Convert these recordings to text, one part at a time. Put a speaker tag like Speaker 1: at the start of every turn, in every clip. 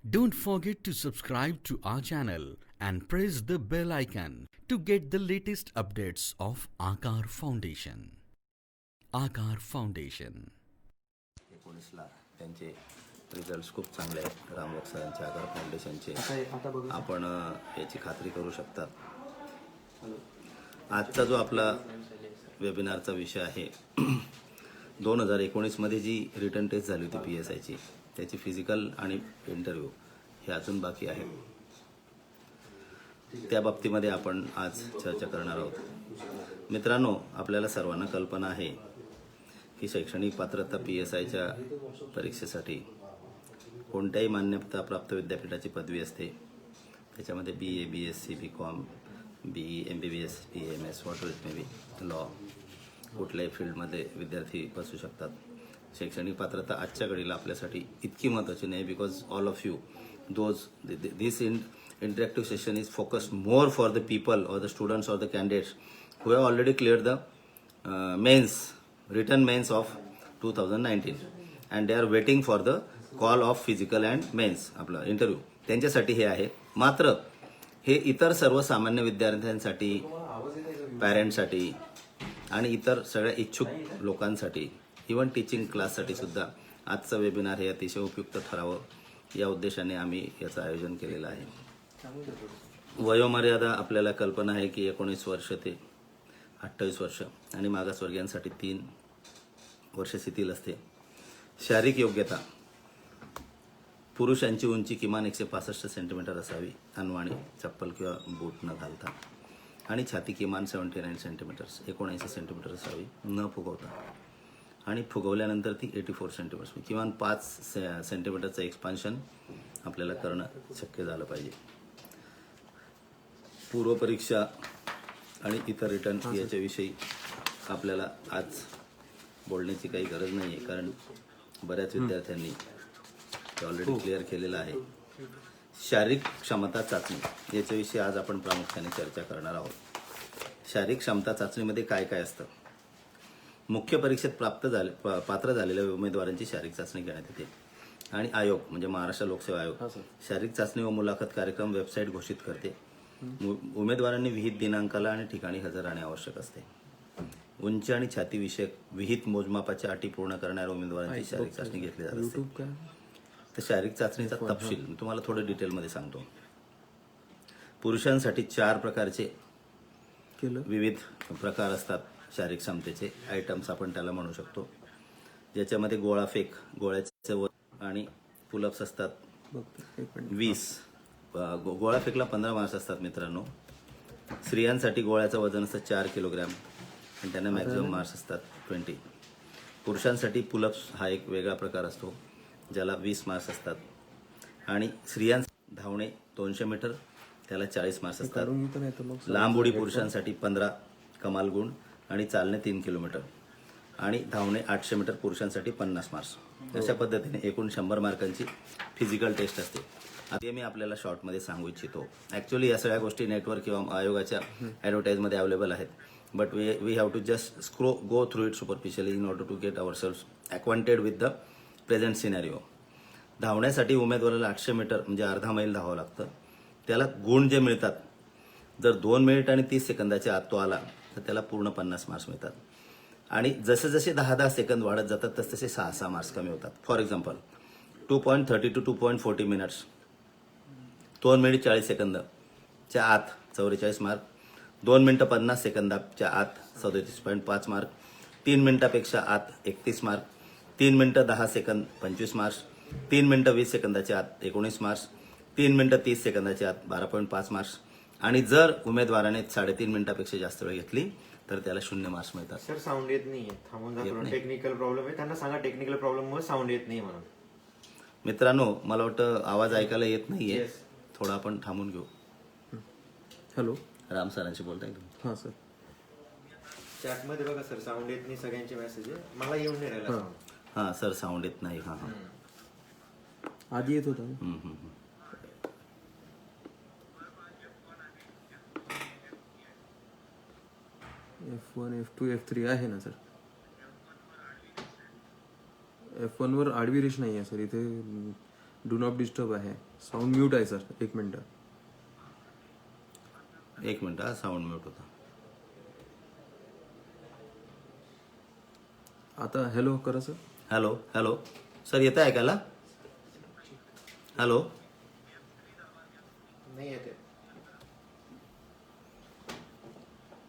Speaker 1: Don't forget to subscribe to our channel and press the bell icon to get the latest updates of Aakar Foundation. Aakar Foundation.
Speaker 2: 19ला त्यांचे results खूप चांगले आहेत. रामवक सरांच्या आकार फाउंडेशनचे आपण याची खात्री करू शकतात. आजचा जो आपला वेबिनारचा विषय आहे 2019 मध्ये जी रिटर्न टेस्ट झाली होती PSIची त्याची फिजिकल आणि इंटरव्ह्यू हे अजून बाकी आहे. त्या बाबतीमध्ये आपण आज चर्चा करणार आहोत. मित्रांनो, आपल्याला सर्वांना कल्पना आहे की शैक्षणिक पात्रता PSIच्या परीक्षेसाठी कोणत्याही मान्यताप्राप्त विद्यापीठाची पदवी असते. त्याच्यामध्ये BA, BSc, BCom, BE, MBBS, DMS, what it may be, law, कुठल्याही फील्डमध्ये विद्यार्थी बसू शकतात. शैक्षणिक पात्रता आजच्या घडीला आपल्यासाठी इतकी महत्त्वाची नाही, because all of you this interactive session is focused more for the people or the students or the candidates who have already cleared the written mains of 2019 and they are waiting for the call of physical and mains आपला interview. त्यांच्यासाठी हे आहे. मात्र हे इतर सर्वसामान्य विद्यार्थ्यांसाठी, पॅरेंट्ससाठी आणि इतर सगळ्या इच्छुक लोकांसाठी, इव्हन टीचिंग क्लाससाठी सुद्धा आजचं वेबिनार हे अतिशय उपयुक्त ठरावं या उद्देशाने आम्ही याचं आयोजन केलेलं आहे. वयोमर्यादा आपल्याला कल्पना आहे की 19 वर्ष ते 28 वर्ष आणि मागासवर्गीयांसाठी 3 वर्ष शिथिल असते. शारीरिक योग्यता, पुरुषांची उंची किमान 165 सेंटीमीटर असावी, अनवाणी चप्पल किंवा बूट न घालता, आणि छाती किमान 79 सेंटीमीटर्स 79 सेंटीमीटर असावी न फुगवता, आणि फुगवल्यानंतर ती 84 सेंटीमीटर्स किमान 5 सेंटीमीटरचं एक्सपान्शन आपल्याला करणं शक्य झालं पाहिजे. पूर्वपरीक्षा आणि इतर रिटर्न याच्याविषयी आपल्याला आज बोलण्याची काही गरज नाही आहे, कारण बऱ्याच विद्यार्थ्यांनी ऑलरेडी क्लिअर केलेलं आहे. शारीरिक क्षमता चाचणी याच्याविषयी आज आपण प्रामुख्याने चर्चा करणार आहोत. शारीरिक क्षमता चाचणीमध्ये काय काय असतं? मुख्य परीक्षेत पात्र झालेल्या उमेदवारांची शारीरिक चाचणी घेण्यात येते आणि आयोग म्हणजे महाराष्ट्र लोकसेवा आयोग शारीरिक चाचणी व मुलाखत कार्यक्रम वेबसाईट घोषित करते. उमेदवारांनी विहित दिनांकाला आणि ठिकाणी हजर राहणे आवश्यक असते. उंची आणि छाती विषयक विहित मोजमापाच्या अटी पूर्ण करणाऱ्या उमेदवारांची शारीरिक चाचणी घेतली जात असते. तर शारीरिक चाचणीचा तपशील मी तुम्हाला थोडं डिटेलमध्ये सांगतो. पुरुषांसाठी 4 प्रकारचे विविध प्रकार असतात शारीरिक क्षमतेचे, आयटम्स आपण त्याला म्हणू शकतो, ज्याच्यामध्ये गोळाफेक, गोळ्याचे वजन आणि पुलअप्स असतात 20. गोळाफेकला 15 मार्क्स असतात मित्रांनो. स्त्रियांसाठी गोळ्याचं वजन असतं 4 किलोग्रॅम आणि त्यांना मॅक्झिमम मार्क्स असतात 20. पुरुषांसाठी पुलअप्स हा एक वेगळा प्रकार असतो ज्याला 20 मार्क्स असतात, आणि स्त्रियांसाठी धावणे 200 मीटर त्याला 40 मार्क्स असतात. लांब उडी पुरुषांसाठी 15 कमाल गुण आणि चालणे 3 किलोमीटर आणि धावणे 800 मीटर पुरुषांसाठी 50 मार्क्स. अशा पद्धतीने एकूण 100 मार्कांची फिजिकल टेस्ट असते. आता मी आपल्याला शॉर्टमध्ये सांगू इच्छितो. ॲक्च्युली या सगळ्या गोष्टी नेटवर किंवा आयोगाच्या ॲडव्हर्टाईजमध्ये अवेलेबल आहेत, but we have to just go through it superficially in order to get our self acquainted with the present scenario. धावण्यासाठी उमेदवाराला 800 मीटर म्हणजे अर्धा मैल धावावं लागतं. त्याला गुण जे मिळतात, जर 2 मिनिट आणि 30 सेकंदाच्या आत तो आला तर त्याला पूर्ण 50 मार्क्स मिळतात, आणि जसे जसे 10-10 सेकंद वाढत जातात तसे 6-6 मार्क्स कमी होतात. For example 2.30 to 2.40 minutes, 2 minute 40 सेकंदच्या आत 44 मार्क, 2 मिनिटं 50 सेकंदाच्या आत 37.5 मार्क, 3 मिनिटापेक्षा आत 31 मार्क, 3 मिनिटं 10 सेकंद 25 मार्क्स, 3 मिनिटं 20 सेकंदाच्या आत 19 मार्क्स, 3 मिनिटं 30 सेकंदाच्या आत 12.5 मार्क्स, आणि जर उमेदवाराने 3.5 मिनिटापेक्षा जास्त वेळ घेतली तर त्याला 0 मार्क्स मिळतात.
Speaker 3: सर साऊंड येत नाहीये, थांबून जा. टेक्निकल प्रॉब्लेम आहे, त्यांना सांगा टेक्निकल प्रॉब्लेम मुळे साऊंड येत नाही म्हणून.
Speaker 2: मित्रांनो, मला वाटतं आवाज ऐकायला येत नाहीये, थोडा आपण थांबून घेऊ.
Speaker 4: हॅलो,
Speaker 2: राम सरांशी बोलताय तुम्ही?
Speaker 4: हां सर.
Speaker 3: चॅटमध्ये बघा सर, साऊंड येत नाही सगळ्यांचे मेसेज आहे, मला येऊन नाही राहिला sound.
Speaker 2: हां सर, साऊंड येत नाही. हां हां.
Speaker 4: आधी येत होता. F1, F2, F3 आहे ना सर? F1 वर आडवी रेष नाही आहे सर. इथे डू नॉट डिस्टर्ब आहे. साऊंड म्यूट आहे सर. एक मिनटं.
Speaker 2: एक मिनिट हा, साऊंड म्यूट होता.
Speaker 4: आता हॅलो करा सर.
Speaker 2: हॅलो हॅलो सर, येतं ऐकायला? हॅलो
Speaker 3: नाही येते.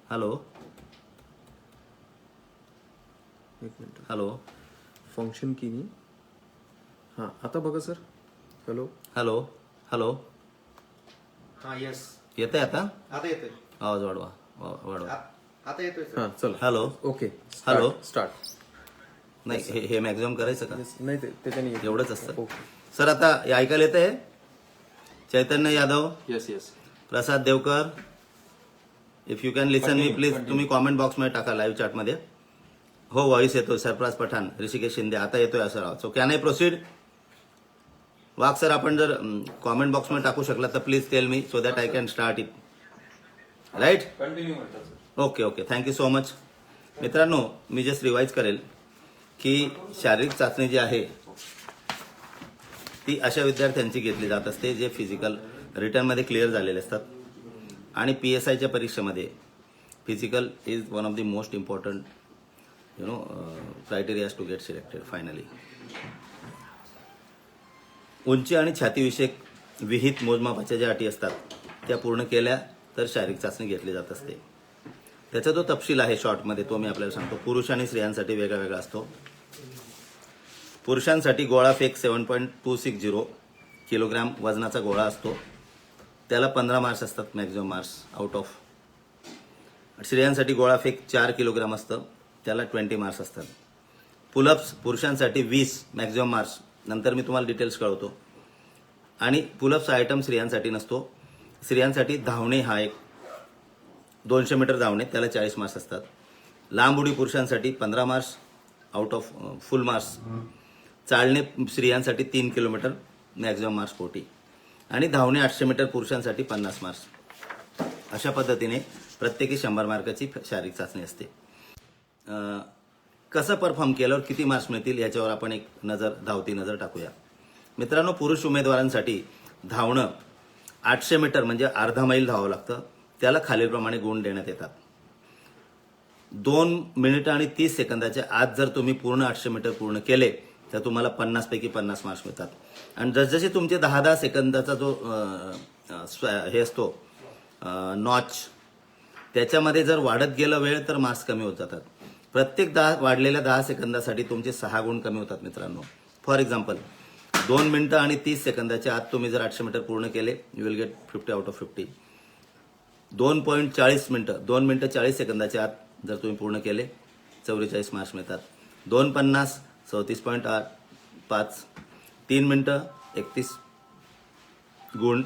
Speaker 2: हॅलो
Speaker 4: एक मिनटं.
Speaker 2: हॅलो
Speaker 4: फंक्शन की नाही. हां आता बघा सर. हॅलो.
Speaker 2: हॅलो हॅलो
Speaker 3: हा यस,
Speaker 2: येतंय आता?
Speaker 3: आता येतोय.
Speaker 2: आवाज वाढवा वाढवा.
Speaker 3: आता येतोय सर.
Speaker 4: हां चला.
Speaker 2: Hello
Speaker 4: okay.
Speaker 2: हॅलो.
Speaker 4: स्टार्ट.
Speaker 2: नाही, हे मॅक्झिमम करायचं का?
Speaker 4: नाही त्याच्याने येत.
Speaker 2: एवढंच असतं.
Speaker 4: ओके.
Speaker 2: सर आता हे ऐकायला येतंय? Chaitanya Yadav,
Speaker 4: yes yes.
Speaker 2: Prasad Deokar, if you can listen me please. तुम्ही कॉमेंट बॉक्समध्ये टाका लाईव्ह चॅटमध्ये. हो व्हॉइस येतोय. सरप्राज पठाण, ऋषिकेश शिंदे, आता येतोय असं. So can I proceed? Wagh sir, आपण जर कॉमेंट बॉक्समध्ये टाकू शकला तर please tell me so that I can start it. Right?
Speaker 4: Continue म्हणतात sir.
Speaker 2: Okay okay, thank you so much. मित्रांनो, मी जस्ट रिवाईज करेल की शारीरिक चाचणी जी आहे ती अशा विद्यार्थ्यांची घेतली जात असते जे फिजिकल रिटर्नमध्ये क्लिअर झालेले असतात. आणि PSIच्या परीक्षेमध्ये physical is one of the most important criterias to get selected finally. उंची आणि छातीविषयक विहित मोजमापाच्या ज्या अटी असतात त्या पूर्ण केल्या तर शारीरिक चाचणी घेतली जात असते. त्याचा जो तपशील आहे शॉर्टमध्ये तो मी आपल्याला सांगतो. पुरुष आणि स्त्रियांसाठी वेगळा वेगळा असतो. पुरुषांसाठी गोळा फेक 7.260 किलोग्राम वजनाचा गोळा असतो. त्याला 15 मार्क्स असतात, मॅक्झिमम मार्क्स आउट ऑफ. स्त्रियांसाठी गोळा फेक 4 किलोग्राम असतं, त्याला 20 मार्क्स असतात. पुलअप्स पुरुषांसाठी 20 मॅक्झिमम मार्क्स, नंतर मी तुम्हाला डिटेल्स कळवतो. आणि पुलअप्स आयटम स्त्रियांसाठी नसतो. स्त्रियांसाठी धावणे हा एक 200 मीटर धावणे, त्याला 40 मार्क्स असतात. लांब उडी पुरुषांसाठी 15 marks out of full marks. चालणे स्त्रियांसाठी 3 किलोमीटर, मॅक्झिमम मार्क्स 40. आणि धावणे 800 मीटर पुरुषांसाठी 50 मार्क्स. अशा पद्धतीने प्रत्येकी 100 मार्काची शारीरिक चाचणी असते. कसं परफॉर्म केल्यावर किती मार्क्स मिळतील याच्यावर आपण एक धावती नजर टाकूया. मित्रांनो, पुरुष उमेदवारांसाठी धावणं 800 मीटर म्हणजे अर्धा मैल धावावं लागतं. त्याला खालीलप्रमाणे गुण देण्यात येतात. 2 मिनिटं आणि 30 सेकंदाच्या आत जर तुम्ही पूर्ण 800 मीटर पूर्ण केले तर तुम्हाला 50 पैकी 50 मार्क्स मिळतात. आणि जसजसे तुमचे 10-10 सेकंदाचा जो हे असतो नॉच, त्याच्यामध्ये जर वाढत गेला वेळ तर मार्क्स कमी होत जातात. प्रत्येक वाढलेल्या 10 सेकंदासाठी तुमचे 6 गुण कमी होतात मित्रांनो. फॉर एक्झाम्पल, 2 मिनिटं आणि 30 सेकंदाच्या आत तुम्ही जर 800 मीटर पूर्ण केले, you will gate 50 out of 50. 2.40 मिनिटं, 2 मिनिटं 40 सेकंदाच्या आत जर तुम्ही पूर्ण केले 44 मार्क्स मिळतात. 2.50 34.5. 3 मिनिटं 31 गुण.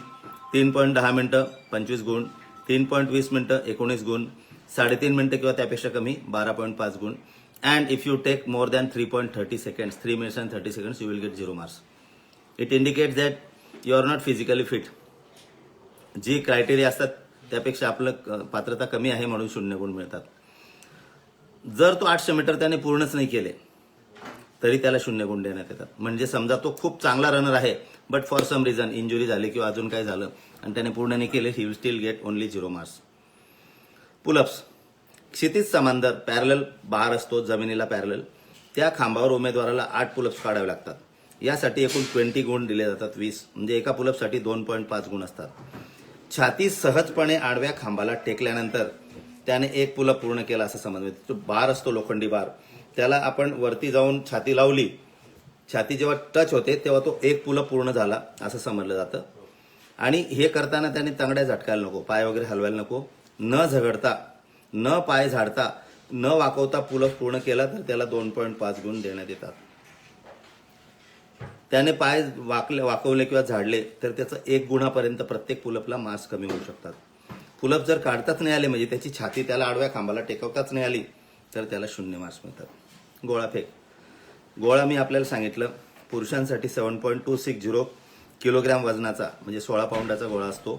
Speaker 2: 3.10 मिनिटं 25 गुण. 3.20 मिनिटं 19 गुण. 3.5 मिनिटं किंवा त्यापेक्षा कमी 12.5 गुण. And if you take more than 3.30 seconds, 3 minutes and 30 seconds, you will get 0 marks. It indicates that you are not physically fit. जी क्रायटेरिया असतात त्यापेक्षा आपलं पात्रता कमी आहे म्हणून 0 गुण मिळतात. जर तो 800 मीटर त्याने पूर्णच नाही केले तरी त्याला 0 गुण देण्यात येतात. म्हणजे समजा तो खूप चांगला रनर आहे, but for some reason injury झाली किंवा अजून काय झालं आणि त्याने पूर्ण नाही केले, he will still get only 0 marks. Pullups क्षितिज समांतर पॅरलल बार असतो, जमिनीला पॅरलल. त्या खांबावर उमेदवाराला 8 पुलअप्स काढावे लागतात. यासाठी एकूण 20 गुण दिले जातात. 20 म्हणजे एका पुलअपसाठी 2.5 गुण असतात. छाती सहजपणे आडव्या खांबाला टेकल्यानंतर त्याने 1 पुलअप पूर्ण केला असं समजलं. तो बार असतो, लोखंडी बार, त्याला आपण वरती जाऊन छाती लावली, छाती जेव्हा टच होते तेव्हा तो 1 पुलअप पूर्ण झाला असं समजलं जातं. आणि हे करताना त्याने तंगड्या झटकायला नको, पाय वगैरे हलवायला नको. न झगडता, न पाय झाडता, न वाकवता पुलअप पूर्ण केला तर त्याला 2.5 गुण देण्यात येतात. त्याने पाय वाकवले किंवा झाडले तर त्याचं 1 गुणापर्यंत प्रत्येक पुलअपला मार्क्स कमी होऊ शकतात. पुलअप जर काढताच नाही आले, म्हणजे त्याची छाती त्याला आडव्या खांबाला टेकवताच नाही आली, तर त्याला 0 मार्क्स मिळतात. गोळा फेक. गोळा मी आपल्याला सांगितलं, पुरुषांसाठी 7.260 किलोग्राम वजनाचा म्हणजे 16 पाऊंडाचा गोळा असतो.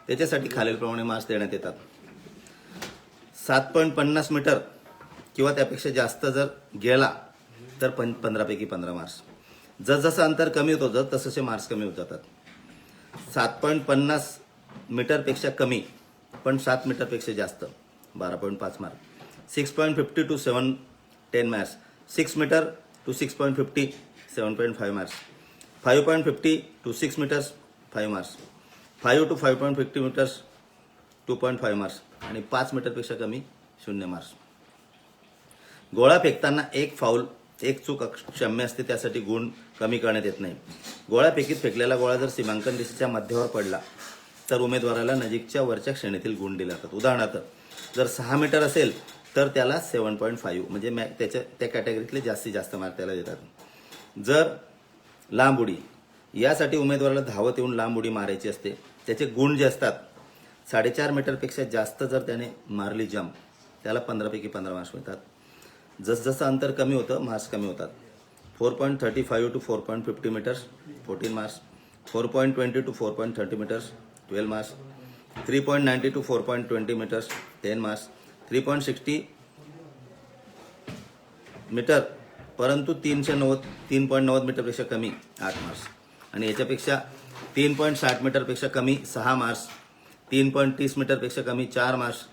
Speaker 2: त्याच्यासाठी खालीलप्रमाणे मार्क्स देण्यात येतात. 7.50 मीटर किंवा त्यापेक्षा जास्त जर गेला तर 15 पैकी 15 मार्क्स. जसजसं अंतर कमी होतं तसतसे मार्क्स कमी होत जातात. 7.50 मीटरपेक्षा कमी पण 7 मीटरपेक्षा जास्त 12.5 mark. 6.50 to 710 marks. 6 metre to 6.50 7.5 marks. 5.50 to 6 metres 5 marks. 5 to 5.50 metres 2.5 marks आणि 5 मीटरपेक्षा कमी 0 मार्क्स. गोळा फेकताना एक फाऊल एक चूक क्षम्य असते, त्यासाठी गुण कमी करण्यात येत नाही. गोळा फेकीत फेकलेला गोळा जर सीमांकन रेषेच्या मध्यावर पडला तर उमेदवाराला नजीकच्या वरच्या श्रेणीतील गुण दिले जातात. उदाहरणार्थ जर 6 मीटर असेल तर त्याला 7.5 म्हणजे त्या कॅटेगरीतले जास्तीत जास्त मार्क त्याला देतात. जर लांब उडी, यासाठी उमेदवाराला धावत येऊन लांब उडी मारायची असते. त्याचे गुण जे असतात 4.5 मीटरपेक्षा जास्त जर त्याने मारली जंप त्याला 15 पैकी 15 मार्क्स मिळतात. जसजसं अंतर कमी होतं मार्क्स कमी होतात. 4.35 to 4.50 metres 14 marks. 4.20 to 4.30 metres 12 marks. 3.90 to 4.20 metres 10 marks. 3.60 metre परंतु 3.90 मीटरपेक्षा कमी 8 मार्क्स. आणि याच्यापेक्षा 3.60 मीटरपेक्षा कमी 6 मार्क्स. 3.30 मीटरपेक्षा कमी 4 मार्क्स.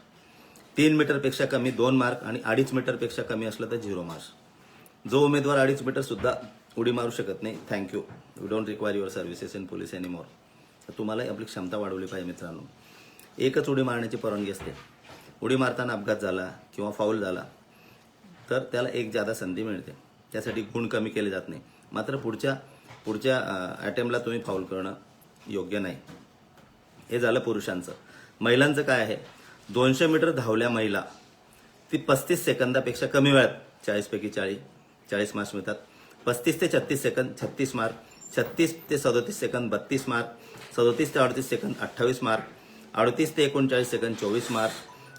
Speaker 2: 3 मीटरपेक्षा कमी 2 मार्क आणि 2.5 मीटरपेक्षा कमी असलं तर 0 मार्क्स. जो उमेदवार 2.5 मीटर सुद्धा उडी मारू शकत नाही, thank you, we don't require your services in police anymore. तर तुम्हाला आपली क्षमता वाढवली पाहिजे मित्रांनो. एकच उडी मारण्याची परवानगी असते. उडी मारताना अपघात झाला किंवा फाऊल झाला तर त्याला एक जादा संधी मिळते, त्यासाठी गुण कमी केले जात नाही. मात्र पुढच्या अटेम्प्टला तुम्ही फाऊल करणं योग्य नाही. हे झालं पुरुषांचं. महिलांचं काय आहे? 200 मीटर धावल्या महिला ती 35 सेकंदापेक्षा कमी वेळात 40 पैकी 40 मार्क्स मिळतात. 35 ते 36 सेकंद 36 मार्क. 36 ते 37 सेकंद 32 मार्क. 37 ते 38 सेकंद 28 मार्क. 38 ते 39 सेकंद 24 मार्क.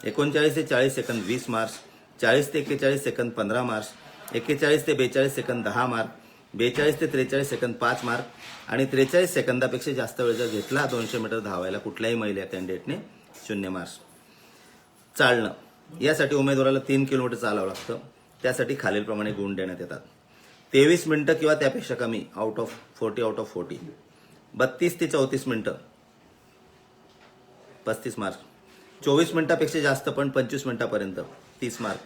Speaker 2: 39 ते 40 सेकंद 20 मार्क्स. 40 ते 41 सेकंद 15 मार्क्स. 41 ते 42 सेकंद 10 मार्क. 42 ते 43 सेकंद 5 मार्क. आणि 43 सेकंदापेक्षा जास्त वेळ जर घेतला 200 मीटर धावायला कुठल्याही महिला कॅन्डिडेटने 0 मार्क्स. चालणं, यासाठी उमेदवाराला 3 किलोमीटर चालावं लागतं. त्यासाठी खालीलप्रमाणे गुण देण्यात येतात. 23 मिनिटं किंवा त्यापेक्षा कमी आउट ऑफ 40. 32 ते 34 मिनिटं 35 मार्क्स. 24 मिनिटापेक्षा जास्त पण 25 मिनिटापर्यंत 30 मार्क.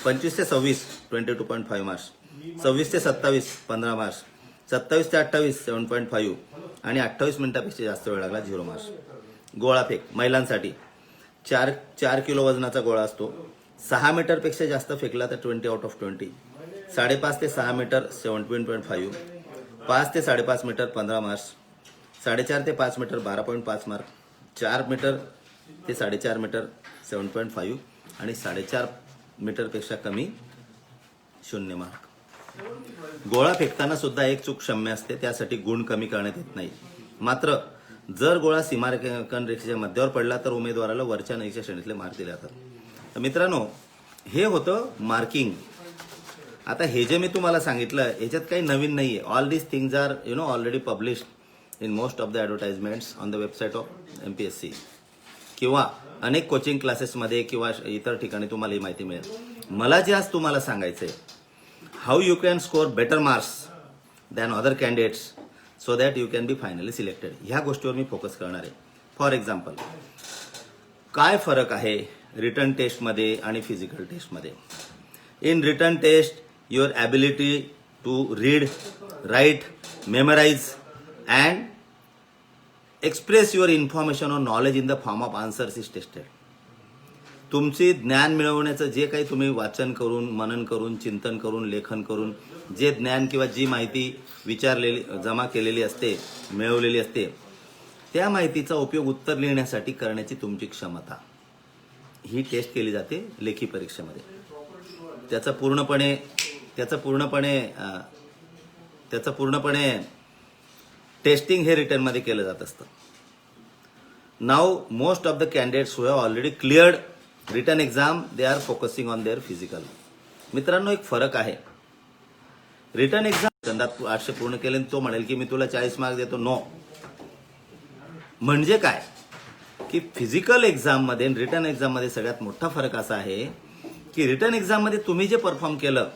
Speaker 2: 25 ते 26 22.5 मार्क्स. 26 ते 27 15 मार्क्स. 27 ते 28 7.5 आणि 28 मिनिटापेक्षा जास्त वेळ लागला 0 मार्क्स. गोळाफेक महिलांसाठी 4 किलो वजनाचा गोळा असतो. 6 मीटरपेक्षा जास्त फेकला तर 20 आउट ऑफ 20. 5.5 ते 6 मीटर 17.5. 5 ते 5.5 मीटर 15 मार्क्स. 4.5 ते 5 मीटर 12.5 मार्क. 4 मीटर ते 4.5 मीटर 7.5 आणि 4.5 मीटरपेक्षा कमी 0 मार्क. गोळा फेकताना सुद्धा एक चूक क्षम्य असते, त्यासाठी गुण कमी करण्यात येत नाही. मात्र जर गोळा सीमांकन रेषेच्या मध्यावर पडला तर उमेदवाराला वरच्या नजीकच्या श्रेणीतले मार्क दिले जातात. तर मित्रांनो, हे होतं मार्किंग. आता हे जे मी तुम्हाला सांगितलं याच्यात काही नवीन नाहीये. All these things are already published in most of the advertisements on the website of MPSC किंवा अनेक कोचिंग क्लासेसमध्ये किंवा इतर ठिकाणी तुम्हाला ही माहिती मिळेल. मला जे आज तुम्हाला सांगायचं आहे, how you can score better marks than other candidates so that you can be finally selected, ह्या गोष्टीवर मी फोकस करणार आहे. फॉर एक्झाम्पल, काय फरक आहे रिटन टेस्टमध्ये आणि फिजिकल टेस्टमध्ये? In written test your ability to read, write, memorise and express your information or knowledge in the form of answers is tested. तुमची ज्ञान मिळवण्याचं जे काही तुम्ही वाचन करून, मनन करून, चिंतन करून, लेखन करून जे ज्ञान किंवा जी माहिती विचारलेली, जमा केलेली असते, मिळवलेली असते, त्या माहितीचा उपयोग उत्तर लिहिण्यासाठी करण्याची तुमची क्षमता, ही टेस्ट केली जाते लेखी परीक्षेमध्ये. त्याचं पूर्णपणे टेस्टिंग हे रिटर्नमध्ये केलं जात असतं. Now most of the candidates who have already cleared written exam they are focusing on their physical. मित्रांनो, एक फरक आहे. रिटन एक्झाम 800 पूर्ण केले तो म्हणेल की मी तुला 40 मार्क देतो. नो. म्हणजे काय की फिजिकल एक्झाममध्ये आणि रिटन एक्झाममध्ये सगळ्यात मोठा फरक असा आहे की रिटन एक्झाममध्ये तुम्ही जे परफॉर्म केलं,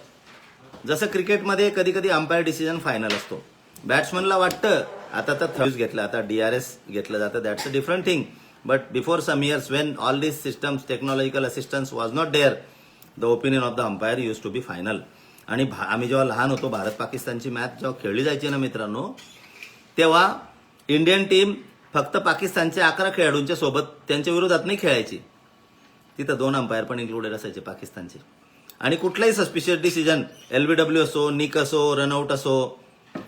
Speaker 2: जसं क्रिकेटमध्ये कधी कधी अंपायर डिसिजन फायनल असतो, बॅट्समनला वाटतं आता तर थर्ड घेतलं, आता DRS घेतलं जातं, that's a different thing. But before some years when all this systems technological assistance was not there, the opinion of the umpire use to be final. आणि आम्ही जेव्हा लहान होतो, भारत पाकिस्तानची मॅच जेव्हा खेळली जायची ना मित्रांनो, तेव्हा इंडियन टीम फक्त पाकिस्तानच्या 11 खेळाडूंच्या सोबत त्यांच्या विरोधात नाही खेळायची. तिथं 2 अंपायर पण इन्क्लुडेड असायचे पाकिस्तानचे. आणि कुठलाही सस्पिशियस डिसिजन, LBW असो, निक असो, रनआउट असो,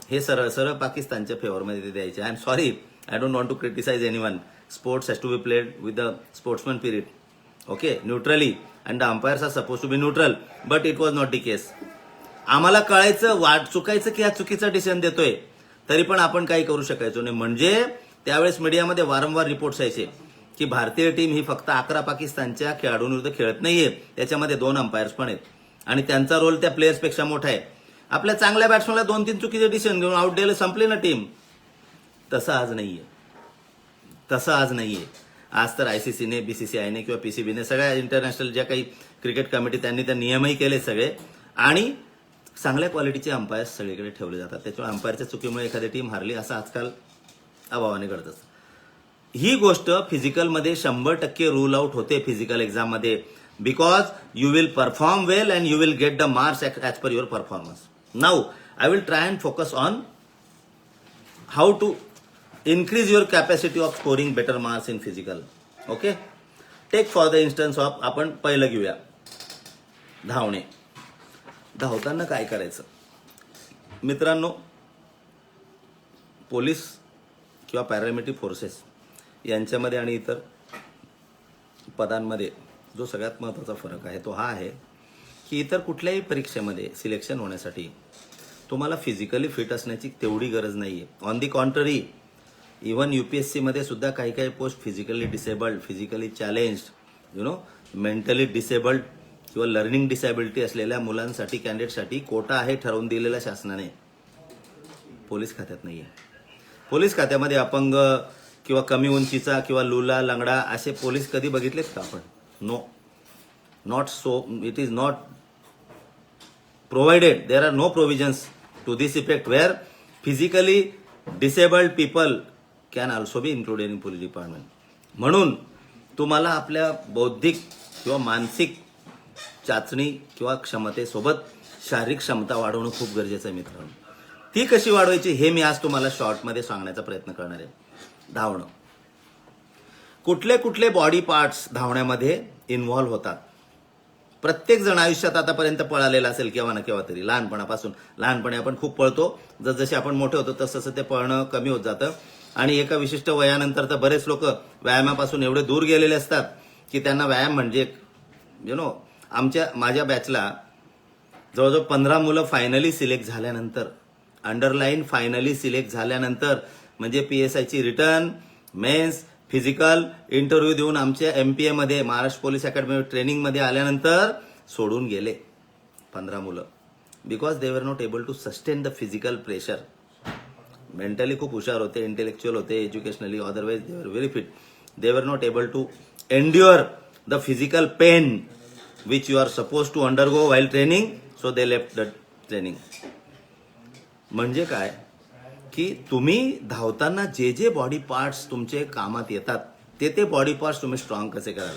Speaker 2: हे सरळ सरळ पाकिस्तानच्या फेवरमध्ये ते द्यायचे. I am sorry, I don't want to criticise anyone. Sports has to be played with the sportsman period, okay, neutrally, and the umpires are suppose to be neutral, but it was not the case. आम्हाला कळायचं चुकायचं की हा चुकीचा decision देतोय, तरी पण आपण काही करू शकायचो नाही. म्हणजे त्यावेळेस मीडियामध्ये वारंवार रिपोर्ट्स यायचे की भारतीय टीम ही फक्त 11 पाकिस्तानच्या खेळाडूंविरुद्ध खेळत नाहीये, त्याच्यामध्ये 2 अंपायर्स पण आहेत आणि त्यांचा रोल त्या प्लेयर्सपेक्षा मोठा आहे. आपल्या चांगल्या बॅट्समॅनला 2-3 चुकीचे डिसिजन घेऊन आउट द्यायला संपली ना टीम. तसं आज नाहीये. आज तर ICCने, BCCIने किंवा PCBने, सगळ्या इंटरनॅशनल ज्या काही क्रिकेट कमिटी, त्यांनी त्या नियमही केले सगळे, आणि चांगल्या क्वालिटीचे अंपायर्स सगळीकडे ठेवले जातात. त्याच्यामुळे अंपायरच्या चुकीमुळे एखादी टीम हारली असं आजकाल अभावाने घडत असतं. ही गोष्ट फिजिकलमध्ये 100% रूल आउट होते फिजिकल एक्झाममध्ये, because you will perform well and you will get the marks as per your performance. Now I will try and focus on how to increase your capacity of scoring better marks in physical. Okay, take for the instance of, आपण पहिलं घेऊया, धावणे. धावताना काय करायचं मित्रांनो, police किंवा paramilitary forces यांच्यामध्ये आणि इतर पदांमध्ये जो सगळ्यात महत्त्वाचा फरक आहे तो हा आहे की इतर कुठल्याही परीक्षेमध्ये सिलेक्शन होण्यासाठी तुम्हाला फिजिकली फिट असण्याची तेवढी गरज नाही आहे. On the contrary, even UPSC मध्ये सुद्धा काही काही post physically disabled, physically challenged, mentally disabled किंवा लर्निंग डिसॅबिलिटी असलेल्या मुलांसाठी, कॅन्डिडेटसाठी कोटा आहे ठरवून दिलेला शासनाने. पोलीस खात्यात नाही आहे. पोलीस खात्यामध्ये अपंग किंवा कमी उंचीचा किंवा लुला, लंगडा असे पोलीस कधी बघितलेत का आपण? No, not so. It is not provided. There are no provisions to this effect where physically disabled people can also be included in police department. म्हणून तुम्हाला आपल्या बौद्धिक किंवा मानसिक चाचणी किंवा क्षमतेसोबत शारीरिक क्षमता वाढवणं खूप गरजेचं आहे मित्रांनो. ती कशी वाढवायची हे मी आज तुम्हाला शॉर्टमध्ये सांगण्याचा प्रयत्न करणार आहे. धावणं, कुठले कुठले बॉडी पार्ट्स धावण्यामध्ये इन्व्हॉल्व्ह होतात. प्रत्येक जण आयुष्यात आतापर्यंत पळालेला असेल केव्हा ना केव्हा तरी, लहानपणापासून. लहानपणी आपण खूप पळतो, जसजसे आपण मोठे होतो तसं ते पळणं कमी होत जातं, आणि एका विशिष्ट वयानंतर तर बरेच लोक व्यायामापासून एवढे दूर गेलेले असतात की त्यांना व्यायाम म्हणजे माझ्या बॅचला जवळजवळ 15 मुलं फायनली सिलेक्ट झाल्यानंतर, अंडरलाईन फायनली सिलेक्ट झाल्यानंतर, म्हणजे PSIची रिटर्न, मेन्स, फिजिकल इंटरव्ह्यू देऊन आमच्या MPA मध्ये, महाराष्ट्र पोलीस अकॅडमी ट्रेनिंगमध्ये आल्यानंतर सोडून गेले 15 मुलं. Because they were not able to sustain the physical pressure. Mentally खूप हुशार होते, इंटेलेक्च्युअल होते, एज्युकेशनली, अदरवाइज दे वर very fit. They were not able to endure the physical pain which you are suppose to undergo while training, so they left the training. म्हणजे काय की तुम्ही धावताना जे जे बॉडी पार्ट्स तुमचे कामात येतात ते बॉडी पार्ट्स तुम्ही स्ट्रॉंग कसे कराल.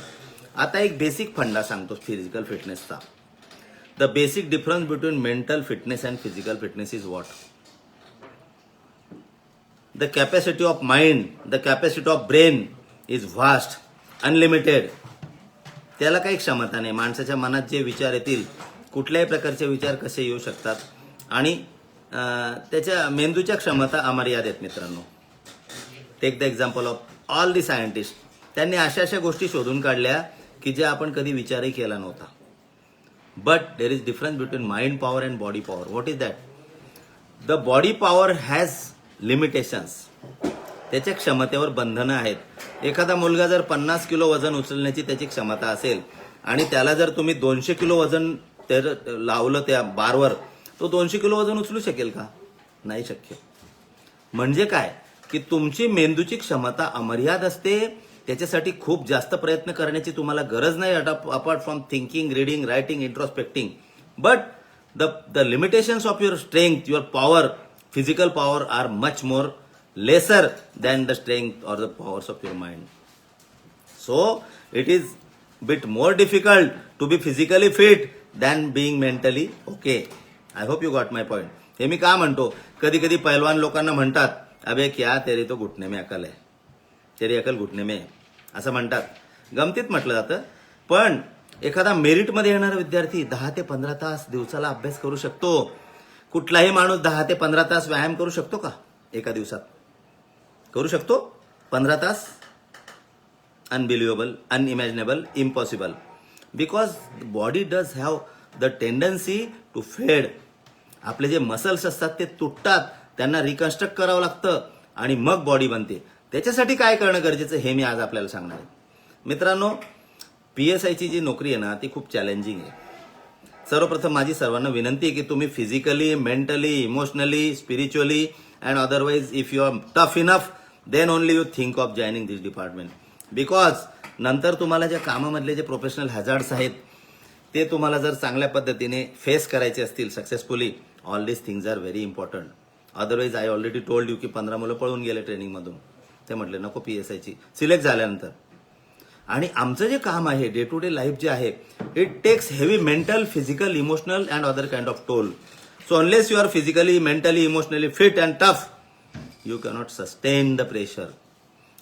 Speaker 2: आता एक बेसिक फंडा सांगतो फिजिकल फिटनेसचा. The basic difference between mental fitness and physical fitness is what? The capacity of mind, the capacity of brain is vast, unlimited. त्याला काही क्षमता नाही. माणसाच्या मनात जे विचार येतील, कुठल्याही प्रकारचे विचार कसे येऊ शकतात, आणि त्याच्या मेंदूच्या क्षमता अमर्यादित मित्रांनो. Take the example of all the scientist. त्यांनी अशा गोष्टी शोधून काढल्या की ज्या आपण कधी विचारही केला नव्हता. But there is difference between mind power and body power. What is that? The body power has limitations. त्याच्या क्षमतेवर बंधनं आहेत. एखादा मुलगा जर 50 किलो वजन उचलण्याची त्याची क्षमता असेल आणि त्याला जर तुम्ही 200 किलो वजन लावलं त्या बारवर, तो 200 किलो वजन उचलू शकेल का? नाही शक्य. म्हणजे काय की तुमची मेंदूची क्षमता अमर्याद असते. त्याच्यासाठी खूप जास्त प्रयत्न करण्याची तुम्हाला गरज नाही, apart from thinking, reading, writing, introspecting. But the limitations of your strength, your power physical power are much more lesser than the strength or the powers of your mind. So it is bit more difficult to be physically fit than being mentally okay. I hope you got my point. हे मी का म्हणतो, कधी कधी पैलवान लोकांना म्हणतात, अबे क्या तेरी तो घुटने में अकल है, तेरी अकल घुटने में, असं म्हणतात. गमतीत म्हटलं जातं. पण एखादा मेरिटमध्ये येणारा विद्यार्थी 10 ते 15 तास दिवसाला अभ्यास करू शकतो. कुठलाही माणूस 10 ते 15 तास व्यायाम करू शकतो का एका दिवसात? करू शकतो 15 तास? Unbelievable, unimaginable, impossible. Because body does have the tendency to fade. आपले जे मसल्स असतात ते तुटतात, त्यांना रिकन्स्ट्रक्ट करावं लागतं आणि मग बॉडी बनते. त्याच्यासाठी काय करणं गरजेचं हे मी आज आपल्याला सांगणार आहे. मित्रांनो, PSIची जी नोकरी आहे ना ती खूप चॅलेंजिंग आहे. सर्वप्रथम माझी सर्वांना विनंती आहे की तुम्ही physically, mentally, emotionally, spiritually and otherwise if you are tough enough then only you think of joining this department. Because नंतर तुम्हाला ज्या कामामधले जे प्रोफेशनल हॅझार्ड्स आहेत ते तुम्हाला जर चांगल्या पद्धतीने फेस करायचे असतील successfully, all this things are very important. Otherwise I already told you की 15 मुलं पळून गेले ट्रेनिंगमधून. ते म्हटले नको PSIची सिलेक्ट झाल्यानंतर. आणि आमचं जे काम आहे, डे टू डे लाईफ जे आहे, it takes heavy mental, physical, emotional and other kind of toll. So unless you are physically, mentally, emotionally fit and tough, you cannot sustain the pressure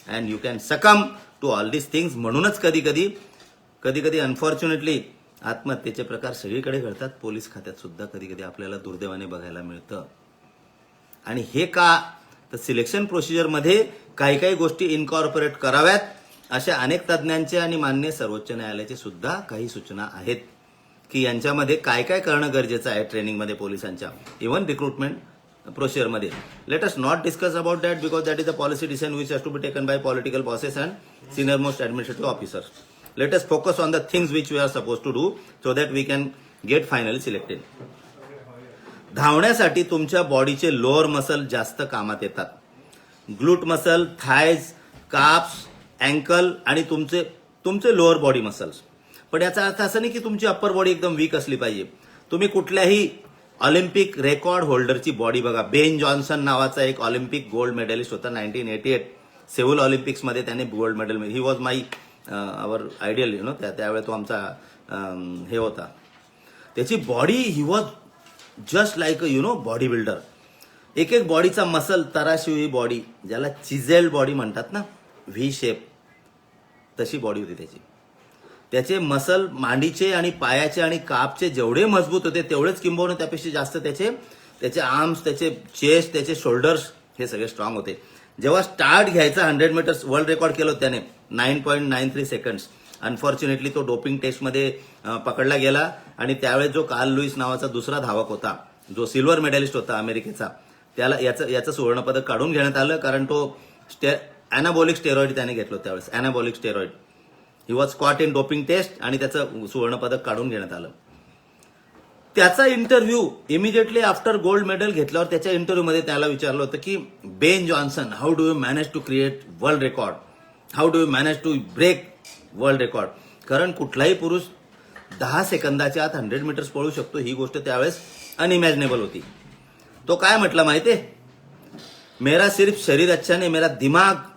Speaker 2: and you can succumb to all this things. म्हणूनच कधी कधी unfortunately आत्महत्येचे प्रकार सगळीकडे घडतात. Police खात्यात सुद्धा कधी आपल्याला दुर्दैवाने बघायला मिळतं. आणि हे का, तर सिलेक्शन प्रोसिजरमध्ये काही गोष्टी इनकॉर्पोरेट कराव्यात अशा अनेक तज्ज्ञांचे आणि मान्य सर्वोच्च न्यायालयाचे सुद्धा काही सूचना आहेत की यांच्यामध्ये काय करणं गरजेचं आहे ट्रेनिंगमध्ये पोलिसांच्या, इव्हन रिक्रुटमेंट प्रोसिजरमध्ये. Let us not discuss about that because that is a policy decision which has to be taken by political bosses and senior most administrative officers. Let us focus on the things which we are supposed to do so that we can get finally selected. धावण्यासाठी तुमच्या बॉडीचे lower muscle जास्त कामात येतात. Glute muscle, थायज, काप्स, uncle आणि तुमचे lower body muscles. पण याचा अर्थ असा नाही की तुमची अप्पर बॉडी एकदम वीक असली पाहिजे. तुम्ही कुठल्याही ऑलिम्पिक रेकॉर्ड होल्डरची बॉडी बघा. बेन जॉन्सन नावाचा एक ऑलिम्पिक गोल्ड मेडलिस्ट होता 1988 सेऊल ऑलिम्पिक्समध्ये. त्याने gold medal, he was my our ideal you know. त्यावेळेस तो आमचा हे होता. त्याची body, he was just like you know body builder. एक बॉडीचा मसल तराशी हुई बॉडी, ज्याला चिझेल्ड बॉडी म्हणतात ना, व्ही शेप, तशी बॉडी होती त्याची. त्याचे मसल मांडीचे आणि पायाचे आणि कापचे जेवढे मजबूत होते तेवढेच किंबहुना त्यापेक्षा जास्त त्याचे आर्म्स, त्याचे चेस्ट, त्याचे शोल्डर्स हे सगळे स्ट्रॉंग होते. जेव्हा स्टार्ट घ्यायचा 100 मीटर्स वर्ल्ड रेकॉर्ड केलं त्याने 9.93 सेकंड्स. अनफॉर्च्युनेटली तो डोपिंग टेस्टमध्ये पकडला गेला आणि त्यावेळेस जो कार्ल लुईस नावाचा दुसरा धावक होता, जो सिल्वर मेडलिस्ट होता अमेरिकेचा, त्याला याचं सुवर्णपदक काढून घेण्यात आलं कारण तो अॅनाबॉलिक स्टेरॉइड त्याने घेतलं त्यावेळेस. Anabolic steroid, he was caught in doping test आणि त्याचं सुवर्णपदक काढून घेण्यात आलं. त्याचा interview immediately after gold medal घेतल्यावर त्याच्या इंटरव्ह्यूमध्ये त्याला विचारलं होतं की Ben Johnson, how do you manage to create world record, how do you manage to break world record. कारण कुठलाही पुरुष 10 सेकंदाच्या आत 100 मीटर्स पळू शकतो, ही गोष्ट त्यावेळेस अनइमॅजिनेबल होती. तो काय म्हटला माहितीये, मेरा सिर्फ शरीर अच्छा नहीं, मेरा दिमाग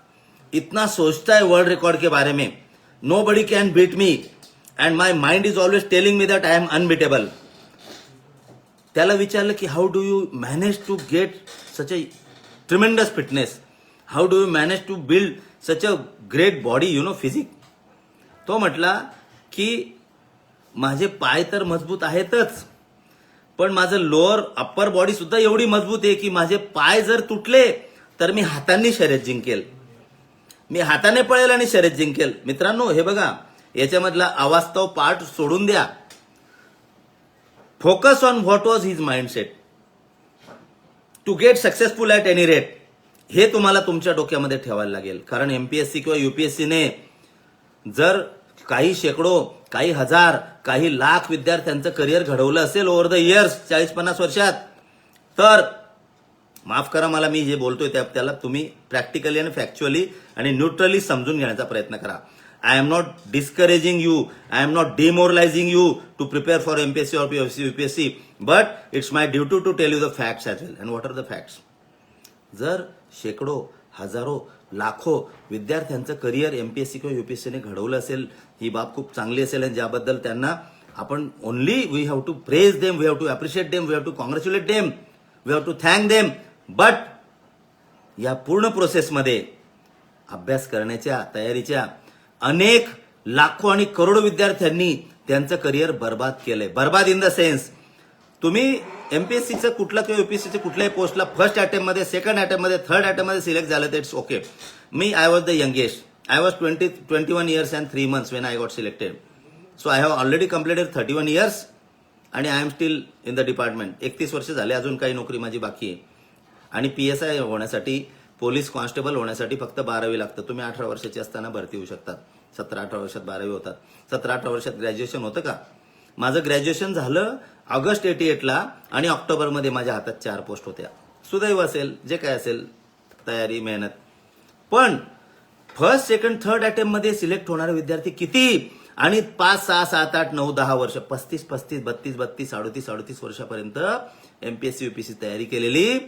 Speaker 2: इतना सोचता है वर्ल्ड रिकॉर्ड के बारे में, nobody can beat me and my mind is always telling me that I am unbeatable. त्याला विचारलं की how do you manage to get such a tremendous fitness, how do you manage to build such a great body you know physique. तो म्हटला की माझे पाय तर मजबूत आहेतच, पण माझं लोअर अप्पर बॉडी सुद्धा एवढी मजबूत आहे की माझे पाय जर तुटले तर मी हातांनी शर्यत जिंकेल, मी हाताने पळेल आणि शर्यत जिंकेल. मित्रांनो, हे बघा, याच्यामधला अवास्तव पार्ट सोडून द्या. Focus on what was his mindset to get successful at any rate. हे तुम्हाला तुमच्या डोक्यामध्ये ठेवायला लागेल. कारण MPSC किंवा UPSCने जर काही शेकडो, काही हजार, काही लाख विद्यार्थ्यांचं करिअर घडवलं असेल ओव्हर द इयर्स 40-50 वर्षात, तर माफ करा मला, मी जे बोलतोय त्याला तुम्ही प्रॅक्टिकली आणि फॅक्च्युअली आणि न्यूट्रली समजून घेण्याचा प्रयत्न करा. I am not discouraging you, I am not demoralizing you to prepare for MPSC or UPSC, but it's my duty to tell you the facts as well. And what are the facts? जर शेकडो, हजारो, लाखो विद्यार्थ्यांचं career MPSC किंवा युपीएससीने घडवलं असेल, ही बाब खूप चांगली असेल आणि ज्याबद्दल त्यांना आपण only we have to praise them, we have to appreciate them, we have to congratulate them, we have to thank them. But या पूर्ण प्रोसेसमध्ये अभ्यास करण्याच्या तयारीच्या अनेक लाखो आणि करोडो विद्यार्थ्यांनी त्यांचं करिअर बर्बाद केलंय. बर्बाद इन द सेन्स, तुम्ही एमपीएससीचं कुठलं किंवा युपीएससीच्या कुठल्याही पोस्टला फर्स्ट अटेम्प्टमध्ये, सेकंड अटेम्प्टमध्ये, थर्ड अटेम्प्टमध्ये सिलेक्ट झालं तर it's okay. Me I was the youngest. I was 21 years and 3 months when I got selected. So I have already completed 31 years आणि I am still in the department. 31 वर्ष झाले, अजून काही नोकरी माझी बाकी आहे. आणि PSI होण्यासाठी, पोलीस कॉन्स्टेबल होण्यासाठी फक्त 12वी लागतं. तुम्ही 18 वर्षाची असताना भरती होऊ शकतात. 17-18 वर्षात 12वी होतात. 17-18 वर्षात ग्रॅज्युएशन होतं का? माझं ग्रॅज्युएशन झालं ऑगस्ट 88ला आणि ऑक्टोबरमध्ये माझ्या हातात 4 पोस्ट होत्या. सुदैव असेल, जे काय असेल, तयारी, मेहनत. पण फर्स्ट, सेकंड, थर्ड अटेम्प्टमध्ये सिलेक्ट होणारे विद्यार्थी किती? आणि 5, 6, 7, 8, 9, 10 वर्ष, 35, 32, 38 वर्षापर्यंत एमपीएससी युपीएससी तयारी केलेली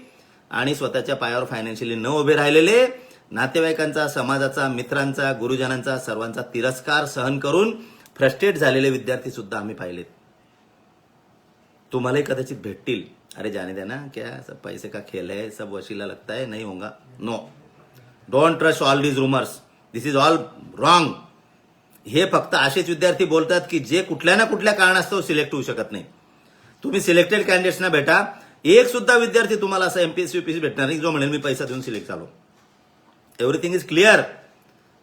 Speaker 2: आणि स्वतःच्या पायावर फायनान्शियली न उभे राहिलेले, नातेवाईकांचा, समाजाचा, मित्रांचा, गुरुजनांचा, सर्वांचा तिरस्कार सहन करून फ्रस्ट्रेट झालेले विद्यार्थी सुद्धा आम्ही पाहिलेत. तुम्हालाही कदाचित भेटतील. अरे जाने देना, क्या सब पैसे का खेल है, सब वशीला लगता है, नहीं होगा. No, don't trust all these rumours. This is all wrong. हे फक्त असेच विद्यार्थी बोलतात की जे कुठल्या ना कुठल्या कारणास्तव सिलेक्ट होऊ शकत नाही. तुम्ही सिलेक्टेड कॅन्डिडेट्सना भेटा, एक सुद्धा विद्यार्थी तुम्हाला असा एमपीएससी युपीएससी भेटणार नाही जो म्हणेल मी पैसा देऊन सिलेक्ट झालो. Everything is clear,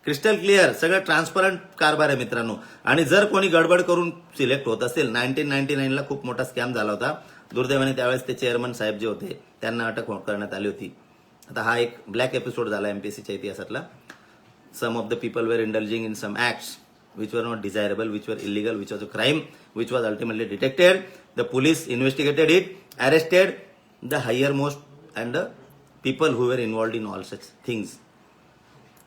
Speaker 2: crystal clear, सगळं ट्रान्सपरंट कारभार आहे मित्रांनो. आणि जर कोणी गडबड करून सिलेक्ट होत असेल, 1999ला खूप मोठा स्कॅम झाला होता. दुर्दैवाने त्यावेळेस ते चेअरमन साहेब जे होते त्यांना अटक करण्यात आली होती. आता हा एक ब्लॅक एपिसोड झाला एमपीएससीच्या इतिहासातला. Some of the people were indulging in some acts which were not desirable, which were illegal, which was a crime, which was ultimately detected. The police investigated it, arrested the higher most and the people who were involved in all such things.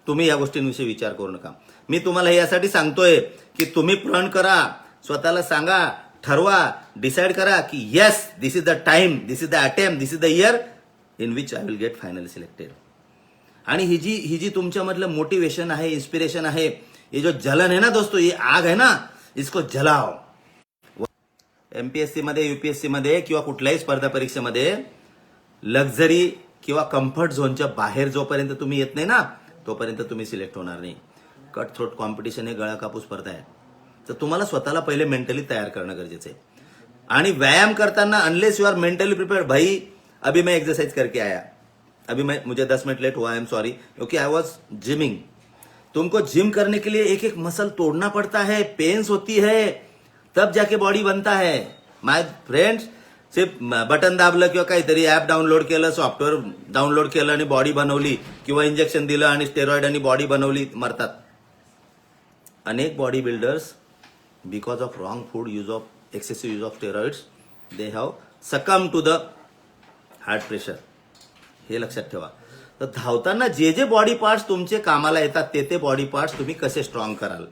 Speaker 2: तुम्ही या गोष्टींविषयी विचार करू नका. मी तुम्हाला यासाठी सांगतोय की तुम्ही प्रण करा, स्वतःला सांगा, ठरवा, डिसाईड करा की yes, this is the time, this is the attempt, this is the year in which I will get finally selected. आणि ही जी तुमच्यामधलं मोटिवेशन आहे, इन्स्पिरेशन आहे, ये जो जलन है ना दोस्तों, ये आग है ना, इसको जलाओ. एमपीएससी मध्ये, युपीएससी मध्ये किंवा कुठल्याही स्पर्धा परीक्षेमध्ये लक्झरी किंवा कम्फर्ट झोनच्या बाहेर जोपर्यंत तुम्ही येत नाही ना, तोपर्यंत तुम्ही सिलेक्ट होणार नाही. कट थ्रोट कॉम्पिटिशन हे गळा कापूस स्पर्धा आहे. तर तुम्हाला स्वतःला पहिले मेंटली तयार करणं गरजेचं आहे. आणि व्यायाम करताना unless you are mentally prepared, भाई अभी मैं एक्सरसाइज करके आया, अभी मुझे 10 मिनट लेट हुआ, आई एम सॉरी, क्योंकि आई वॉज जिमिंग. तुमको जिम करने के लिए एक एक मसल तोड़ना पड़ता है, पेन्स होती है, तब जाके बॉडी बनता है. माय फ्रेंड्स, सिर्फ बटन दाबलं किंवा काहीतरी ऍप डाउनलोड केलं, सॉफ्टवेअर डाउनलोड केलं आणि बॉडी बनवली, किंवा इंजेक्शन दिलं आणि स्टेरॉइड आणि बॉडी बनवली, मरतात. अनेक body builders because of wrong food, use of excessive use of steroids, they have succumb to the heart pressure. हे लक्षात ठेवा. तर धावताना जे जे बॉडी पार्ट्स तुमचे कामाला येतात ते बॉडी पार्ट्स तुम्ही कसे स्ट्रॉंग कराल.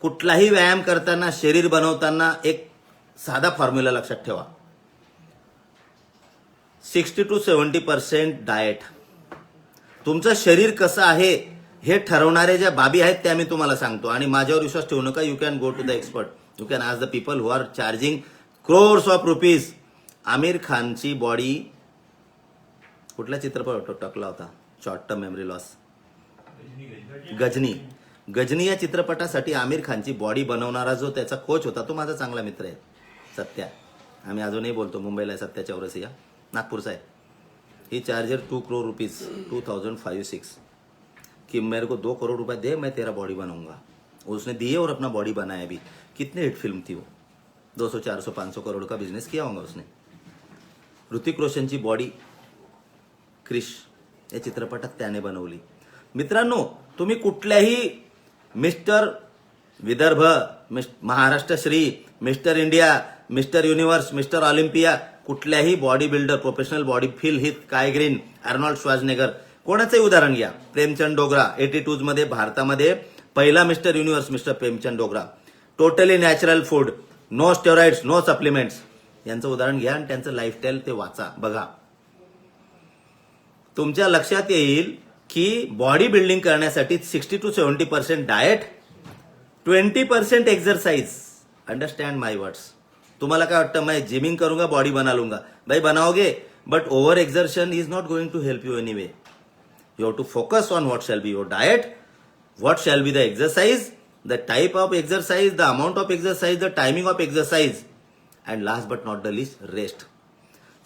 Speaker 2: कुठलाही व्यायाम करताना, शरीर बनवताना एक साधा फॉर्म्युला लक्षात ठेवा. 60 to 70% डाएट. तुमचं शरीर कसं आहे हे ठरवणारे ज्या बाबी आहेत त्या मी तुम्हाला सांगतो. आणि माझ्यावर विश्वास ठेवू नका. You can go to the expert, you can ask the people who are charging crores of rupees. Aamir खानची बॉडी कुठला चित्रपट टाकला होता, short term memory loss, Ghajini. Ghajini या चित्रपटासाठी आमिर खानची बॉडी बनवणारा जो त्याचा कोच होता तो माझा चांगला मित्र आहे, सत्या. आम्ही अजूनही बोलतो, मुंबईला आहे सत्याच्या वरसिया, नागपूरचा आहे. ही चार्जर 2 crore रुपीज 2005-06 कि मेरे को 2 crore रुपए दे, मैं तेरा बॉडी बनाऊंगा. उसने दिए और अपना बॉडी बनाया भी. कितनी हिट फिल्म थी वो, 200, 400, 500 करोड़ का बिजनेस किया होगा उसने. ऋतिक रोशनची बॉडी क्रिश या चित्रपटात त्याने बनवली. मित्रांनो, तुम्ही कुठल्याही mister Vidarbha, Maharashtra Shri, mister India, mister universe, mister Olympia, कुठल्याही body builder, professional body, Phil Heath, Kai green, Arnold श्वार्झनेगर, कोणाचंही उदाहरण घ्या. प्रेमचंद डोगरा 82 मध्ये भारतामध्ये पहिला mister universe, mister Premchand Dogra. Totally natural food, no steroids, no supplements. यांचं उदाहरण घ्या आणि त्यांचं लाईफस्टाईल ते वाचा, बघा. तुमच्या लक्षात येईल की बॉडी बिल्डिंग करण्यासाठी 60 to 70% diet, 20% exercise. Understand my words. तुम्हाला काय वाटतं, मैं जिमिंग करूंगा बॉडी बना लूंगा? भाई बनाओगे, but over exertion is not going to help you anyway. You have to focus on what shall be your diet, what shall be the exercise, the type of exercise, the amount of exercise, the timing of exercise, and last but not the least rest.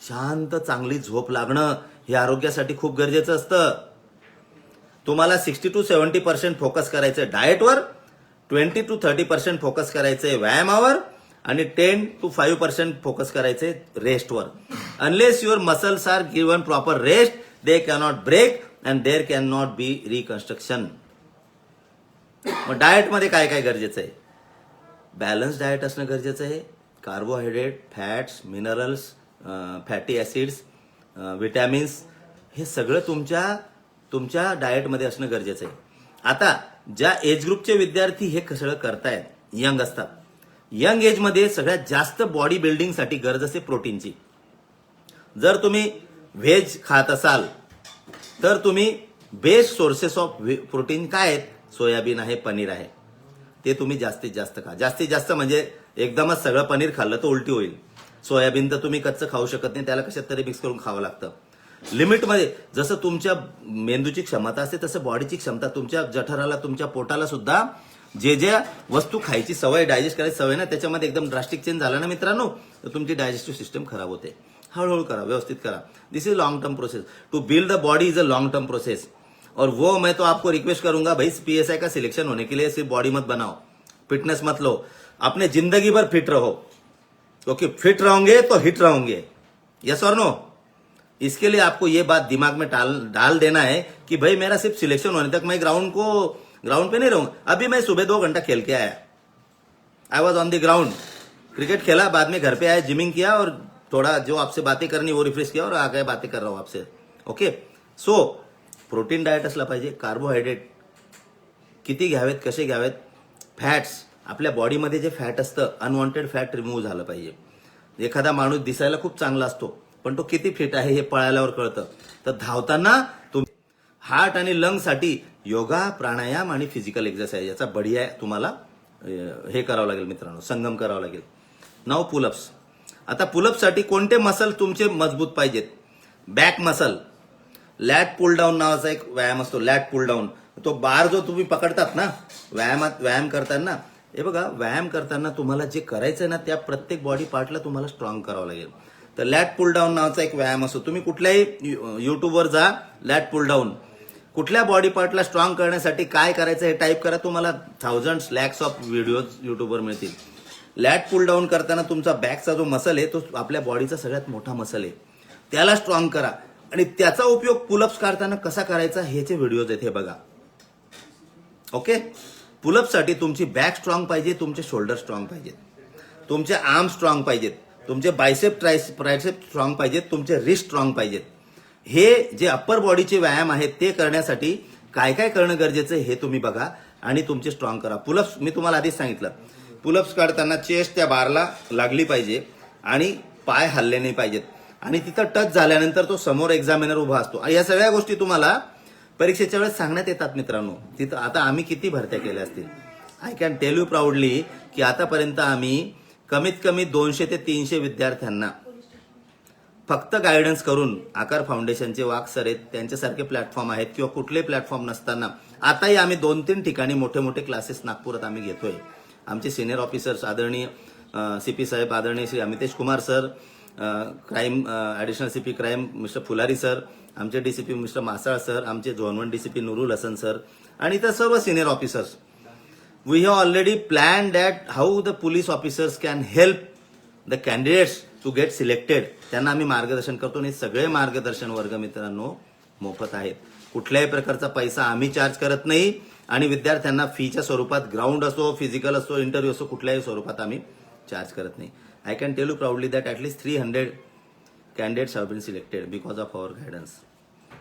Speaker 2: शांत चांगली झोप लागणं हे आरोग्यासाठी खूप गरजेचं असतं. तुम्हाला 60 to 70% फोकस करायचं डाएटवर, 20 to 30% फोकस करायचंय व्यायामावर आणि 10 to 5% फोकस करायचंय रेस्टवर. Unless your muscles are given proper rest, they cannot break and there can not be reconstruction. मग डाएटमध्ये काय काय गरजेचं आहे? बॅलन्स डाएट असणं गरजेचं आहे. Carbohydrate, fats, minerals, fatty acids, vitamins, हे सगळं तुमच्या डाएटमध्ये असणं गरजेचं आहे. आता ज्या एज ग्रुपचे विद्यार्थी हे सगळं करतायत, यंग असतात, यंग एजमध्ये सगळ्यात जास्त बॉडी बिल्डिंगसाठी गरज असते प्रोटीनची. जर तुम्ही व्हेज खात असाल तर तुम्ही बेस्ट सोर्सेस ऑफ प्रोटीन काय आहेत? सोयाबीन आहे, पनीर आहे. ते तुम्ही जास्तीत जास्त खा. जास्तीत जास्त म्हणजे एकदमच सगळं पनीर खाल्लं तर उलटी होईल. सोयाबीन तर तुम्ही कच्चं खाऊ शकत नाही, त्याला कशात तरी मिक्स करून खावं लागतं. लिमिटमध्ये. जसं तुमच्या मेंदूची क्षमता असते तसं बॉडीची क्षमता, तुमच्या जठराला, तुमच्या पोटाला सुद्धा जे ज्या वस्तू खायची सवय, डायजेस्ट करायची सवय ना, त्याच्यामध्ये एकदम ड्रास्टिक चेंज झाला ना मित्रांनो, तर तुमची डायजेस्टिव्ह सिस्टम खराब होते. हळूहळू करा, व्यवस्थित करा. This is long term process. To build the body is a long term process. और वो मैं तो आपको रिक्वेस्ट करूंगा भाई, PSI का सिलेक्शन होने के लिए सिर्फ बॉडी मत बनाओ, फिटनेस मत लो, अपने जिंदगी भर फिट रहो, क्योंकि फिट रहोगे तो हिट रहोगे. यस और नो? इसके लिए आपको ये बात दिमाग में डाल देना है कि भाई मेरा सिर्फ सिलेक्शन होने तक मैं ग्राउंड पे नहीं रहूंगा. अभी मैं सुबह 2 घंटा खेल के आया, I was on the ground, cricket खेला, बाद में घर पे आया, जिमिंग किया और थोड़ा जो आपसे बातें करनी वो रिफ्रेश किया और आगे बातें कर रहा हूं आपसे. ओके. सो प्रोटीन डाएट असला पाहिजे. कार्बोहायड्रेट किती घ्यावेत, कसे घ्यावेत. फॅट्स, आपल्या बॉडीमध्ये जे फॅट असतं, अनवॉन्टेड फॅट रिमूव्ह झालं पाहिजे. एखादा माणूस दिसायला खूप चांगला असतो, पण तो किती फिट आहे हे पळाल्यावर कळतं. तर धावताना हार्ट आणि लंगसाठी योगा, प्राणायाम आणि फिजिकल एक्सरसाइज याचा बढिया तुम्हाला हे करावं लागेल मित्रांनो, संगम करावा लागेल. नाव पुलअप्स. आता पुलअपसाठी कोणते मसल तुमचे मजबूत पाहिजेत? Back muscle. लॅट पुल डाऊन नावाचा एक व्यायाम असतो, लॅट पुल डाऊन. तो बार जो तुम्ही पकडतात ना व्यायाम करताना, हे बघा, व्यायाम करताना तुम्हाला जे करायचं ना त्या प्रत्येक बॉडी पार्टला तुम्हाला स्ट्रॉंग करावं लागेल. तर लॅट पुल डाऊन नावाचा एक व्यायाम असतो. तुम्ही कुठल्याही युट्यूबवर जा, लॅट पुल डाऊन. कुठल्या बॉडी पार्टला स्ट्रॉंग करण्यासाठी काय करायचं हे टाईप करा, तुम्हाला थाउजंड्स लॅक्स ऑफ व्हिडिओज युट्यूबवर मिळतील. लॅट पुल डाऊन करताना तुमचा बॅकचा जो मसल आहे तो आपल्या बॉडीचा सगळ्यात मोठा मसल आहे, त्याला स्ट्रॉंग करा. आणि त्याचा उपयोग पुलअप्स काढताना कसा करायचा ह्याचे व्हिडिओज आहेत, हे बघा. ओके. पुलअपसाठी तुमची बॅक स्ट्रॉंग पाहिजे, तुमचे शोल्डर स्ट्रॉंग पाहिजेत, तुमचे आर्म स्ट्रॉंग पाहिजेत, तुमचे बायसेप ट्रायसेप स्ट्रॉंग पाहिजेत, तुमचे रिस्ट स्ट्रॉंग पाहिजेत. हे जे अप्पर बॉडीचे व्यायाम आहेत ते करण्यासाठी काय काय करणं गरजेचं आहे हे तुम्ही बघा आणि तुमचे स्ट्रॉंग करा. पुलअप्स मी तुम्हाला आधीच सांगितलं, पुलअप्स काढताना चेस्ट त्या बारला लागली पाहिजे आणि पाय हल्ले नाही पाहिजेत आणि तिथं टच झाल्यानंतर तो समोर एक्झामिनर उभा असतो. या सगळ्या गोष्टी तुम्हाला परीक्षेच्या वेळेस सांगण्यात येतात मित्रांनो. तिथं आता आम्ही किती भरत्या केल्या असतील, I can tell you proudly की आतापर्यंत आम्ही कमीत कमी 200 ते 300 विद्यार्थ्यांना फक्त गायडन्स करून, आकार फाउंडेशनचे वाघ सर आहेत, त्यांच्यासारखे प्लॅटफॉर्म आहेत किंवा कुठले प्लॅटफॉर्म नसताना आताही आम्ही 2-3 ठिकाणी मोठे मोठे क्लासेस नागपुरात आम्ही घेतोय. आमचे सिनियर ऑफिसर्स आदरणीय CP साहेब, आदरणीय Shri Amitesh Kumar sir, crime additional CP crime mister Phulari sir, आमचे DCP मिस्टर मासाळ सर, आमचे zone 1 DCP Nurul Hasan sir आणि इतर सर्व senior officers. We have already plan that how the police officers can help the candidates to get selected. त्यांना आम्ही मार्गदर्शन करतो आणि सगळे मार्गदर्शन वर्ग मित्रांनो मोफत आहेत. कुठल्याही प्रकारचा पैसा आम्ही चार्ज करत नाही आणि विद्यार्थ्यांना फीच्या स्वरूपात ग्राउंड असो, फिजिकल असो, इंटरव्ह्यू असो, कुठल्याही स्वरूपात आम्ही चार्ज करत नाही. I can tell you proudly that at least 300 candidates have been selected because of our guidance.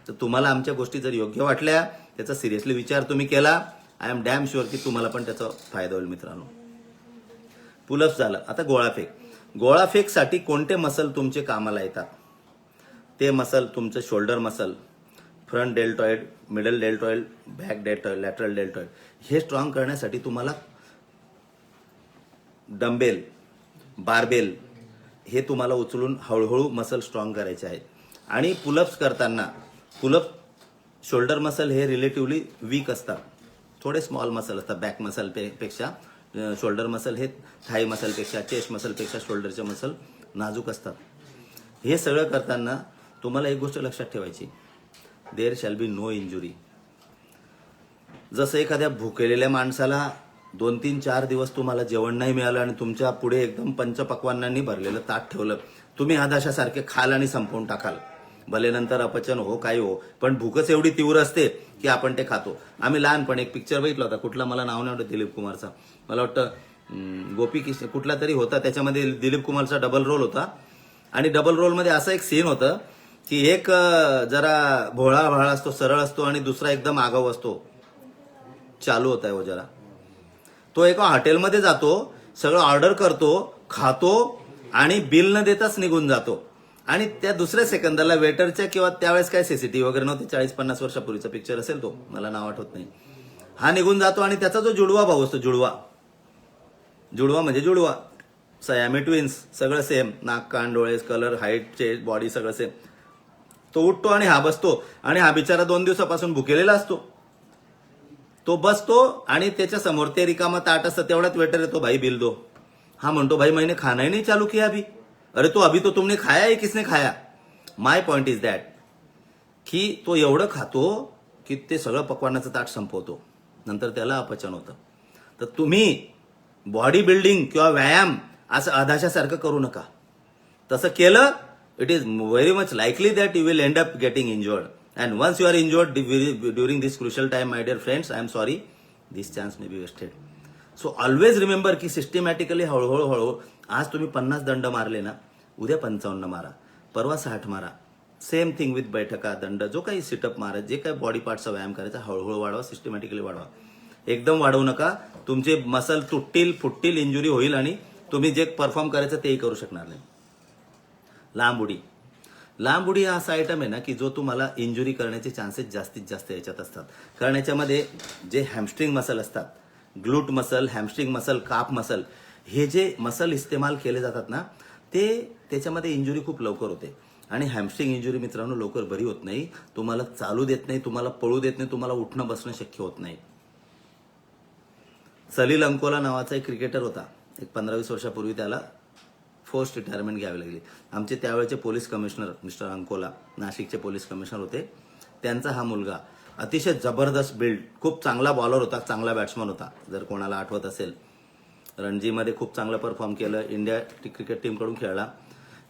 Speaker 2: तर तुम्हाला आमच्या गोष्टी जर योग्य वाटल्या, त्याचा सिरियसली विचार तुम्ही केला, आय एम डॅम शुअर की तुम्हाला पण त्याचा फायदा होईल मित्रांनो. पुलअप्स झालं. आता गोळाफेक. गोळाफेकसाठी कोणते मसल तुमचे कामाला येतात? ते मसल तुमचं shoulder muscle, front deltoid, middle deltoid, back deltoid, lateral deltoid हे स्ट्रॉंग करण्यासाठी तुम्हाला डंबेल, बारबेल हे तुम्हाला उचलून हळूहळू मसल स्ट्रॉंग करायचे आहेत. आणि पुलअप्स करताना पुलअप शोल्डर मसल हे रिलेटिव्हली वीक असतात, थोडे स्मॉल मसल असतात. बॅक मसल पेक्षा शोल्डर मसल हे थाई मसलपेक्षा, चेस्ट मसलपेक्षा शोल्डरचे मसल नाजूक असतात. हे सगळं करताना तुम्हाला एक गोष्ट लक्षात ठेवायची, there shall be no injury. जसं एखाद्या भुकेलेल्या माणसाला 2-3-4 दिवस तुम्हाला जेवण नाही मिळालं आणि तुमच्या पुढे एकदम पंचपक्वान्नांनी भरलेलं ताट ठेवलं, तुम्ही आदाशासारखे खाल आणि संपवून टाकाल. भले नंतर अपचन हो काही हो, पण भूकच एवढी तीव्र असते की आपण ते खातो. आम्ही लहानपणी एक पिक्चर बघितला होता, कुठला मला नाव नाही आठवत, दिलीप कुमारचा, मला वाटतं गोपी किशन कुठला तरी होता. त्याच्यामध्ये दिलीप कुमारचा डबल रोल होता आणि डबल रोलमध्ये असं एक सीन होतं की एक जरा भोळा असतो, सरळ असतो आणि दुसरा एकदम आगाऊ असतो, चालू होता है वो जरा. तो एका हॉटेलमध्ये जातो, सगळं ऑर्डर करतो, खातो आणि बिल न देताच निघून जातो. आणि त्या दुसऱ्या सेकंदाला वेटरच्या, किंवा त्यावेळेस काय सीसीटीव्ही वगैरे नव्हते, 40-50 वर्षापूर्वीचा पिक्चर असेल तो, मला नाव आठवत नाही, हा निघून जातो आणि त्याचा जो जुडवा भाऊ असतो, जुडवा म्हणजे जुडवा, सयामी ट्विन्स, सगळं सेम, नाक कान डोळे कलर हाईट चेस्ट बॉडी सगळं सेम, तो उठतो आणि हा बसतो. आणि हा बिचारा 2 दिवसापासून भुकेलेला असतो. तो बसतो आणि त्याच्या समोर ते रिकामा ताट असतं, तेवढ्यात वेटर येतो, भाई बिल दो. हा म्हणतो, भाई मैंने खाना ही नहीं चालू किया अभी. अरे तो अभी तो तुमने खाया है, किसने खाया? माय पॉइंट इज दॅट की तो एवढं खातो की ते सगळं पकवानाचं ताट संपवतो, नंतर त्याला अपचन होतं. तर तुम्ही बॉडी बिल्डिंग किंवा व्यायाम असं अधाशासारखं करू नका. तसं केलं, it is very much likely that you will end up getting injured. And once you are injured during this crucial time, my dear friends, I am sorry, this chance may be wasted. So always remember की systematically हळूहळू आज तुम्ही 50 दंड मारले ना, उद्या 55 मारा, परवा 60 मारा. सेम थिंग विथ बैठका, दंड, जो काही सिटअप मारा, जे काही बॉडी पार्टचा व्यायाम करायचा, हळूहळू वाढवा, सिस्टमॅटिकली वाढवा. एकदम वाढवू नका, तुमचे मसल तुटतील, फुटतील, इंजुरी होईल आणि तुम्ही जे परफॉर्म करायचं तेही करू शकणार नाही. लांब उडी हा असा आयटम आहे ना की जो तुम्हाला इंजुरी करण्याचे चान्सेस जास्तीत जास्त याच्यात असतात. कारण याच्यामध्ये जे हॅमस्ट्रिंग मसल असतात, glute muscle, hamstring muscle, calf muscle, हे जे मसल इस्तेमाल केले जातात ना, ते त्याच्यामध्ये इंजुरी खूप लवकर होते. आणि हॅमस्ट्रिंग इंजुरी मित्रांनो लवकर बरी होत नाही, तुम्हाला चालू देत नाही, तुम्हाला पळू देत नाही, तुम्हाला उठणं बसणं शक्य होत नाही. सलील अंकोला नावाचा एक क्रिकेटर होता, एक 15-20 वर्षापूर्वी त्याला फोर्स रिटायरमेंट घ्यावी लागली. आमचे त्यावेळेचे पोलीस कमिशनर मिस्टर अंकोला, नाशिकचे पोलीस कमिशनर होते, त्यांचा हा मुलगा अतिशय जबरदस्त बिल्ड, खूप चांगला बॉलर होता, चांगला बॅट्समन होता, जर कोणाला आठवत असेल. रणजीमध्ये खूप चांगलं परफॉर्म केलं, इंडिया क्रिकेट टीमकडून खेळला.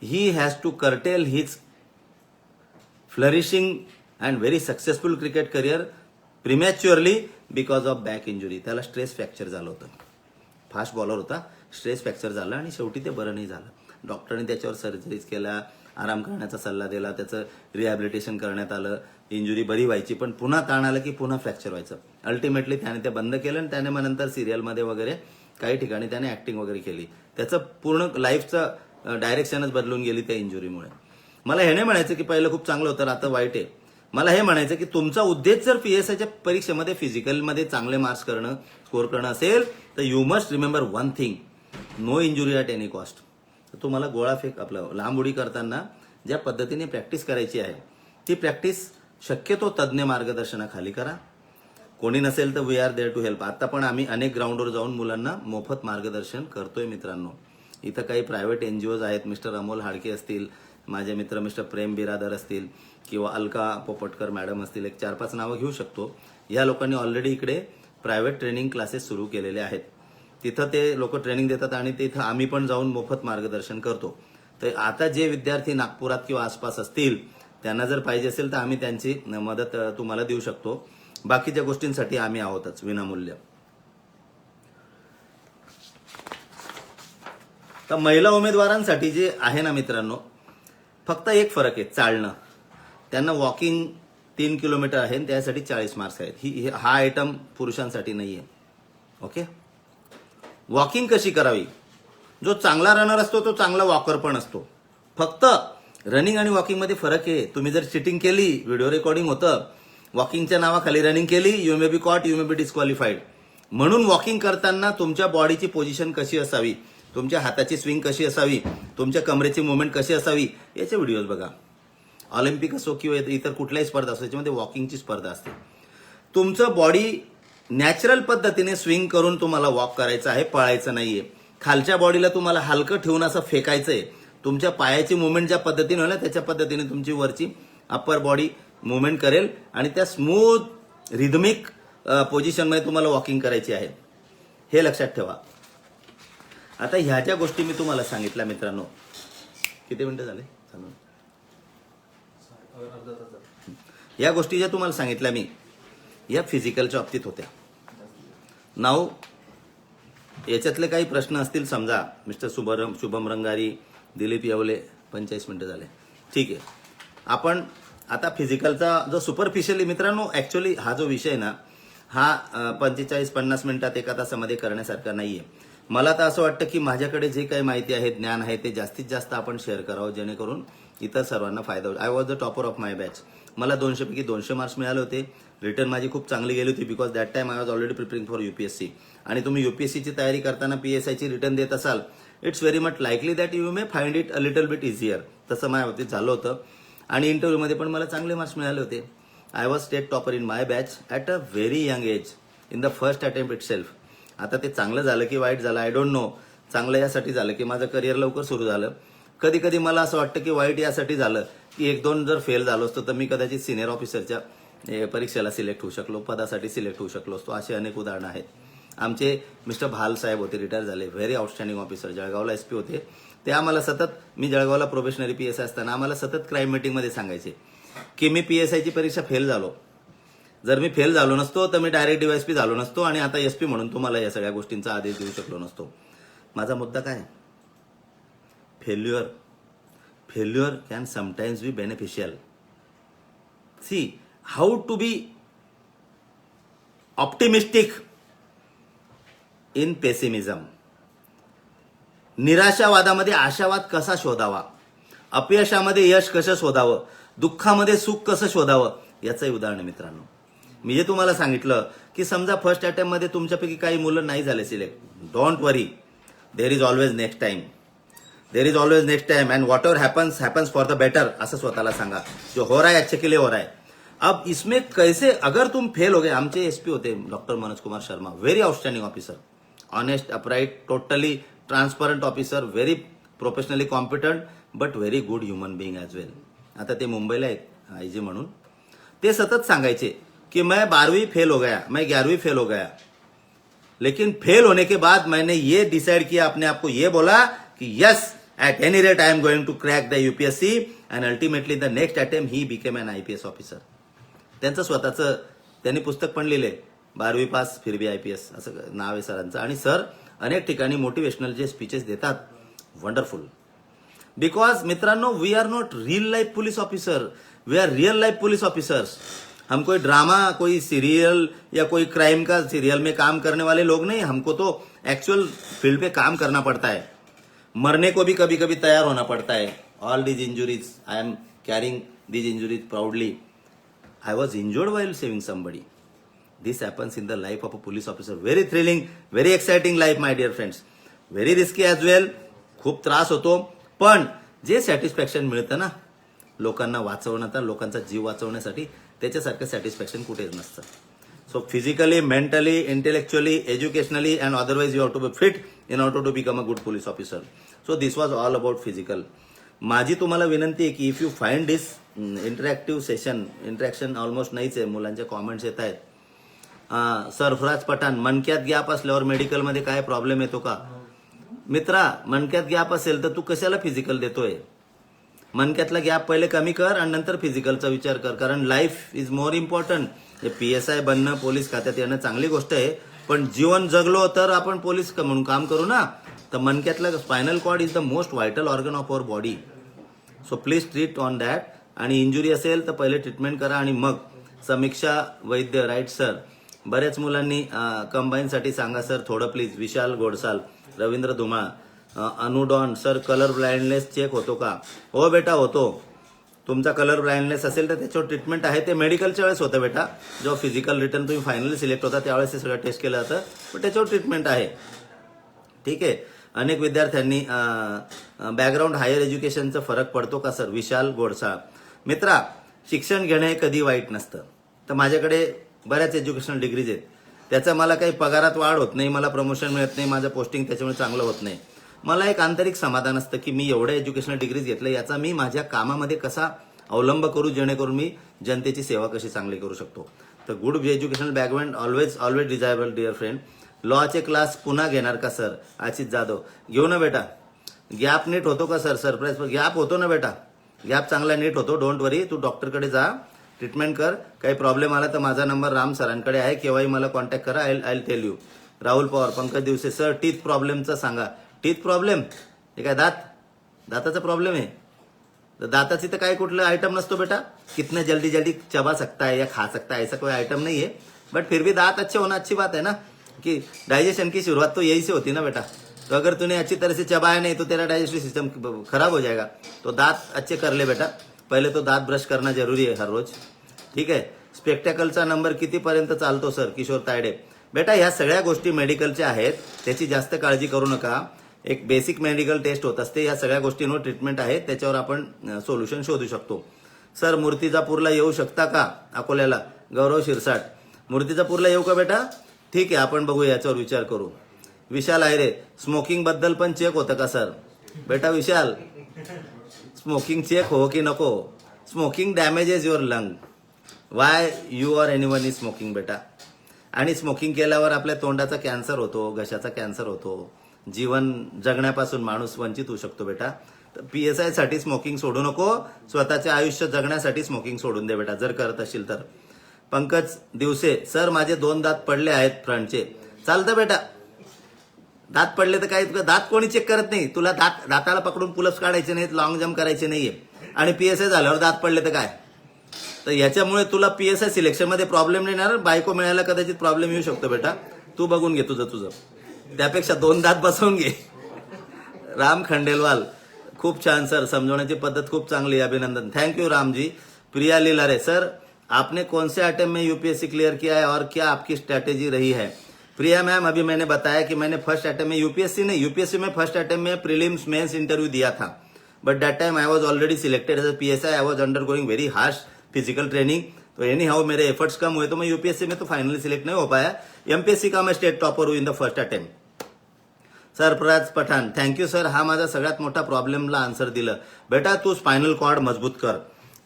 Speaker 2: He has to curtail his flourishing and very successful cricket career prematurely because of back injury. त्याला स्ट्रेस फ्रॅक्चर झालं होतं, फास्ट बॉलर होता, स्ट्रेस फ्रॅक्चर झालं आणि शेवटी ते बरं नाही झालं. डॉक्टरने त्याच्यावर सर्जरीज केल्या, आराम करण्याचा सल्ला दिला, त्याचं रिहॅबिलिटेशन करण्यात आलं, इंजुरी बरी व्हायची, पण पुन्हा ताण आलं की पुन्हा फ्रॅक्चर व्हायचं. अल्टिमेटली त्याने ते बंद केलं आणि त्याने मग नंतर सिरियलमध्ये वगैरे काही ठिकाणी त्याने ऍक्टिंग वगैरे केली. त्याचं पूर्ण लाईफचं डायरेक्शनच बदलून गेली त्या इंजुरीमुळे. मला हे नाही म्हणायचं की पहिलं खूप चांगलं होतं आता वाईट आहे. मला हे म्हणायचं की तुमचा उद्देश जर PSIच्या परीक्षेमध्ये फिजिकलमध्ये चांगले मार्क्स करणं, स्कोर करणं असेल तर you must remember one thing, no injury at any cost. तर तुम्हाला गोळाफेक आपलं लांब उडी करताना ज्या पद्धतीने प्रॅक्टिस करायची आहे ती प्रॅक्टिस शक्यतो तज्ज्ञ मार्गदर्शनाखाली करा. कोणी नसेल तर we are there to help. आता पण आम्ही अनेक ग्राउंडवर जाऊन मुलांना मोफत मार्गदर्शन करतोय मित्रांनो. इथं काही प्रायव्हेट NGOज आहेत, मिस्टर अमोल हाडके असतील, माझे मित्र मिस्टर प्रेम बिरादर असतील, किंवा अलका पोपटकर मॅडम असतील, एक 4-5 नावं घेऊ शकतो. या लोकांनी ऑलरेडी इकडे प्रायव्हेट ट्रेनिंग क्लासेस सुरू केलेले आहेत. तिथं ते लोक ट्रेनिंग देतात आणि तिथं आम्ही पण जाऊन मोफत मार्गदर्शन करतो. तर आता जे विद्यार्थी नागपुरात किंवा आसपास असतील त्यांना जर पाहिजे असेल तर आम्ही त्यांची मदत तुम्हाला देऊ शकतो. बाकीच्या गोष्टींसाठी आम्ही आहोतच विनामूल्य. तर महिला उमेदवारांसाठी जे आहे ना मित्रांनो, फक्त एक फरक आहे, चालणं. त्यांना वॉकिंग 3 किलोमीटर आहे आणि त्यासाठी 40 मार्क्स आहेत. हा आयटम पुरुषांसाठी नाही आहे. ओके. वॉकिंग कशी करावी? जो चांगला रनर असतो तो चांगला वॉकर पण असतो. फक्त रनिंग आणि वॉकिंगमध्ये फरक आहे. तुम्ही जर चिटिंग केली, व्हिडिओ रेकॉर्डिंग होतं, वॉकिंगच्या नावाखाली रनिंग केली, you may be caught, you may be disqualified. म्हणून वॉकिंग करताना तुमच्या बॉडीची पोझिशन कशी असावी, तुमच्या हाताची स्विंग कशी असावी, तुमच्या कमरेची मुवमेंट कशी असावी, याचे व्हिडिओज बघा. ऑलिम्पिक असो किंवा इतर कुठल्याही स्पर्धा असो, त्याच्यामध्ये वॉकिंगची स्पर्धा असते. तुमचं बॉडी नॅचरल पद्धतीने स्विंग करून तुम्हाला वॉक करायचं आहे, पळायचं नाहीये. खालच्या बॉडीला तुम्हाला हलकं ठेवून असं फेकायचंय. तुमच्या पायाची मुवमेंट ज्या पद्धतीने होईल त्याच्या पद्धतीने तुमची वरची अप्पर बॉडी मुवमेंट करेल आणि त्या स्मूथ रिदमिक पोझिशनमध्ये तुम्हाला वॉकिंग करायची आहे. हे लक्षात ठेवा. आता ह्या ज्या गोष्टी मी तुम्हाला सांगितल्या मित्रांनो, किती मिनिटं झाले? या गोष्टी ज्या तुम्हाला सांगितल्या मी, या फिजिकलच्या बाबतीत होत्या. नाव याच्यातले काही प्रश्न असतील समजा, मिस्टर शुभम रंगारी, दिलीप येवले, 45 मिनिटं झाले. ठीक आहे. आपण आता फिजिकलचा जो सुपरफिशियली मित्रांनो, ऍक्च्युअली हा जो विषय ना, हा 45-50 मिनिटात एका तासामध्ये करण्यासारखा नाहीये. मला तर असं वाटतं की माझ्याकडे जे काही माहिती आहे, ज्ञान आहे, ते जास्तीत जास्त आपण शेअर करावं, जेणेकरून इतर सर्वांना फायदा होईल. I was the topper of my batch. मला 200 पैकी 200 मार्क्स मिळाले होते. रिटर्न माझी खूप चांगली गेली होती, because that time I was already preparing for UPSC. आणि तुम्ही UPSCची तयारी करताना PSIची रिटर्न देत असाल, it's very much likely that you may find it a little bit easier. तसं माझ्या बाबतीत झालं होतं. आणि इंटरव्ह्यूमध्ये पण मला चांगले मार्क्स मिळाले होते. I was state topper in my batch at a very young age, in the first attempt itself. आता ते चांगलं झालं की वाईट झालं, आय डोंट नो. चांगलं यासाठी झालं की माझं करिअर लवकर सुरू झालं. कधी कधी मला असं वाटतं की वाईट यासाठी झालं की 1-2 जर फेल झालो असतो तर मी कदाचित सिनियर ऑफिसरच्या परीक्षेला सिलेक्ट होऊ शकलो, पदासाठी सिलेक्ट होऊ शकलो असतो. अशी अनेक उदाहरणं आहेत. आमचे मिस्टर भाल साहेब होते, रिटायर झाले, व्हेरी आउटस्टँडिंग ऑफिसर, जळगावला SP होते. ते आम्हाला सतत, मी जळगावला प्रोबेशनरी PSI असताना आम्हाला सतत क्राईम मीटिंगमध्ये सांगायचे की मी PSIची परीक्षा फेल झालो. जर मी फेल झालो नसतो तर मी डायरेक्ट DYSP झालो नसतो आणि आता SP म्हणून तुम्हाला या सगळ्या गोष्टींचा आदेश देऊ शकलो नसतो. माझा मुद्दा काय? Failure can sometimes be beneficial. See how to be optimistic in pessimism. निराशावादामध्ये आशावाद कसा शोधावा, अपयशामध्ये यश कसं शोधावं, दुःखामध्ये सुख कसं शोधावं, याचंही उदाहरण आहे मित्रांनो. मी जे तुम्हाला सांगितलं की समजा फर्स्ट अटेम्प्टमध्ये तुमच्यापैकी काही मुलं नाही झाले select, don't worry, there is always next time. There is always next time end what ever happens happens for the better, असं स्वतःला सांगा. जो हो रहा है अच्छे के लिए हो रहा है. अब इसमें कैसे, अगर तुम फेल हो गए, आमचे SP होते doctor Manoj Kumar Sharma, very outstanding officer, honest, upright, totally transparent officer, very professionally competent but very good human being as well. आता ते मुंबईला आहेत IG म्हणून. ते सतत सांगायचे कि मैं 12वीं फेल हो गया, मैं 11वीं फेल हो गया, लेकिन फेल होने के बाद मैंने ये डिसाइड किया, अपने आप को ये बोला कि yes, at any rate I am going to crack the UPSC, and ultimately the next attempt he became an IPS officer. त्यांचं स्वतःचं त्यांनी पुस्तक पण लिहिले, 12वी पास फिर भी IPS असं नाव आहे सरांचं. आणि सर अनेक ठिकाणी मोटिवेशनल जे स्पीचेस देतात, वंडरफुल. बिकॉज मित्रांनो, we are not real life police officer, we are real life police officers. हम कोई ड्रामा, कोई सीरियल या कोई क्राइम का सीरियल में काम करने वाले लोग नहीं. हमको तो एक्चुअल फील्ड पे काम करना पड़ता है. मरने को भी कभी कभी तैयार होना पड़ता है. All these injuries, I am carrying these injuries proudly. I was injured while saving somebody. This happens in the life of a police officer. Very thrilling, very exciting life, my dear friends. Very risky as well. खूप त्रास होतो, पण जे satisfaction मिळतं ना लोकांना वाचवण्याचा, लोकांचा जीव वाचवण्यासाठी, त्याच्यासारखं सॅटिस्फॅक्शन कुठेच नसतं. So physically, mentally, intellectually, educationally and otherwise you have to be fit in order to become a good police officer. So this was all about physical. माझी तुम्हाला विनंती आहे की if you find this interactive session, interaction almost नाहीच आहे, मुलांचे comments येत आहेत. सरफराज पठाण, मनक्यात गॅप असल्यावर मेडिकलमध्ये काय प्रॉब्लेम येतो का? मित्रा, मनक्यात गॅप असेल तर तू कशाला फिजिकल देतोय? मनक्यातला गॅप पहिले कमी कर आणि नंतर फिजिकलचा विचार कर, कारण लाईफ इज मोर इम्पॉर्टंट. हे PSI बनणं, पोलीस खात्यात येणं चांगली गोष्ट आहे, पण जीवन जगलो तर आपण पोलीस म्हणून काम करू ना. तर मनक्यातला spinal cord is the most vital organ of our body. So please treat on that. आणि इंजुरी असेल तर पहिले ट्रीटमेंट करा आणि मग. Samiksha Vaidya, right sir. बऱ्याच मुलांनी कंबाईनसाठी सांगा सर थोडं प्लीज. विशाल गोडसाल, रवींद्र धुमाळ, अनुडॉन सर, कलर ब्लाइंडनेस चेक होतो का? हो बेटा होतो. तुमचा कलर ब्लाइंडनेस असेल तर त्याच्यावर ट्रीटमेंट आहे. ते मेडिकलच्या वेळेस होतं बेटा, जेव्हा फिजिकल रिटर्न तुम्ही फायनली सिलेक्ट होता त्यावेळेस हे सगळं टेस्ट केलं जातं, पण त्याच्यावर ट्रीटमेंट आहे. ठीक आहे. अनेक विद्यार्थ्यांनी बॅकग्राऊंड हायर एज्युकेशनचा फरक पडतो का सर? विशाल गोडसाळ. मित्रा, शिक्षण घेणं हे कधी वाईट नसतं. तर माझ्याकडे बऱ्याच एज्युकेशनल डिग्रीज आहेत, त्याचा मला काही पगारात वाढ होत नाही, मला प्रमोशन मिळत नाही, माझं पोस्टिंग त्याच्यामुळे चांगलं होत नाही. मला एक आंतरिक समाधान असतं की मी एवढ्या एज्युकेशनल डिग्रीज घेतल्या, याचा मी माझ्या कामामध्ये कसा अवलंब करू, जेणेकरून मी जनतेची सेवा कशी चांगली करू शकतो. तर good educational background always desirable dear friend. लॉचे क्लास पुन्हा घेणार का सर? आशिष जाधव. घेऊ ना बेटा. गॅप नीट होतो का सर? सरप्राईज गॅप होतो ना बेटा, गॅप चांगला नीट होतो. डोंट वरी, तू डॉक्टरकडे जा, ट्रीटमेंट कर. काही प्रॉब्लेम आला तर माझा नंबर राम सरांकडे आहे, केव्हाही मला कॉन्टॅक्ट करा. I tell you. Rahul Pawar. Pankaj Divase sir, teeth प्रॉब्लेमचं सांगा. टीथ प्रॉब्लेम हे काय? दाताचा प्रॉब्लेम आहे? तर दाताची तर काही कुठलं आयटम नसतो बेटा. कितना जल्दी जल्दी चबा सकता है या खा सकता है, ऐसा कोई आइटम नहीं है. बट फिर भी दांत अच्छे होना अच्छी बात है ना, कि डाइजेशन की शुरुआत तो यही से होती है ना बेटा. तो अगर तूने अच्छी तरह से चबाया नहीं तो तेरा डाइजेस्टिव सिस्टम खराब हो जाएगा. तो दांत अच्छे कर ले बेटा. पहिले तो दांत ब्रश करना जरूरी आहे हर रोज. ठीक आहे. स्पेक्टॅकलचा नंबर कितीपर्यंत चालतो सर? किशोर तायडे. बेटा, ह्या सगळ्या गोष्टी मेडिकलच्या आहेत, त्याची जास्त काळजी करू नका. एक बेसिक मेडिकल टेस्ट होत असते, या सगळ्या गोष्टींवर ट्रीटमेंट आहे, त्याच्यावर आपण सोल्युशन शोधू शकतो. सर, मूर्तिजापूरला येऊ शकता का? अकोल्याला. गौरव शिरसाट. मूर्तिजापूरला येऊ का बेटा? ठीक आहे, आपण बघू, याच्यावर विचार करू. विशाल आयरे. स्मोकिंग बद्दल पण चेक होतं का सर? बेटा विशाल, स्मोकिंग चेक हो की नको? Smoking damages your lung. Y you or anyone is smoking बेटा. आणि स्मोकिंग केल्यावर आपल्या तोंडाचा कॅन्सर होतो, घशाचा कॅन्सर होतो, जीवन जगण्यापासून माणूस वंचित होऊ शकतो बेटा. तर PSI साठी स्मोकिंग सोडू नको, स्वतःचे आयुष्य जगण्यासाठी स्मोकिंग सोडून दे बेटा, जर करत असेल तर. पंकज दिवसे. सर, माझे 2 दात पडले आहेत फ्रंटचे. चालतं बेटा, दात पडले तर काही दात कोणी चेक करत नाही. तुला दाताला पकडून पुलप्स काढायचे नाहीत, लॉंग जम्प करायचे नाहीये. आणि PSI झाल्यावर दात पडले तर काय? तर याच्यामुळे तुला PSI सिलेक्शनमध्ये प्रॉब्लेम नाही येणार, बायको मिळायला कदाचित प्रॉब्लेम येऊ शकतो बेटा. तू बघून घे तुझं. त्यापेक्षा 2 दात बसवून घे. राम खंडेलवाल. खूप छान सर, समजवण्याची पद्धत खूप चांगली, अभिनंदन. Thank you Ramji. Priya Lilare. Sir, आपने कौन से अटेम्प्ट में UPSC क्लियर किया है और क्या आपकी स्ट्रैटेजी रही है? प्रिया मैम, अभी मैंने बताया कि मैंने फर्स्ट अटेम्प्ट में यूपीएससी में फर्स्ट अटेम्प्ट में प्रीलिम्स मेंस इंटरव्यू दिया था, but that time I was already selected as a PSI. I was undergoing very harsh physical training. तो एनी हाउ मेरे एफर्ट्स कम हुए तो मैं UPSC में तो फाइनली सिलेक्ट नहीं हो पाया. MPSC का मैं स्टेट टॉपर हूँ in the first attempt. Sarfaraz Pathan. Thank you sir, हा माझा सगळ्यात मोठा प्रॉब्लेमला आन्सर दिलं. बेटा, तू स्पायनल कॉर्ड मजबूत कर,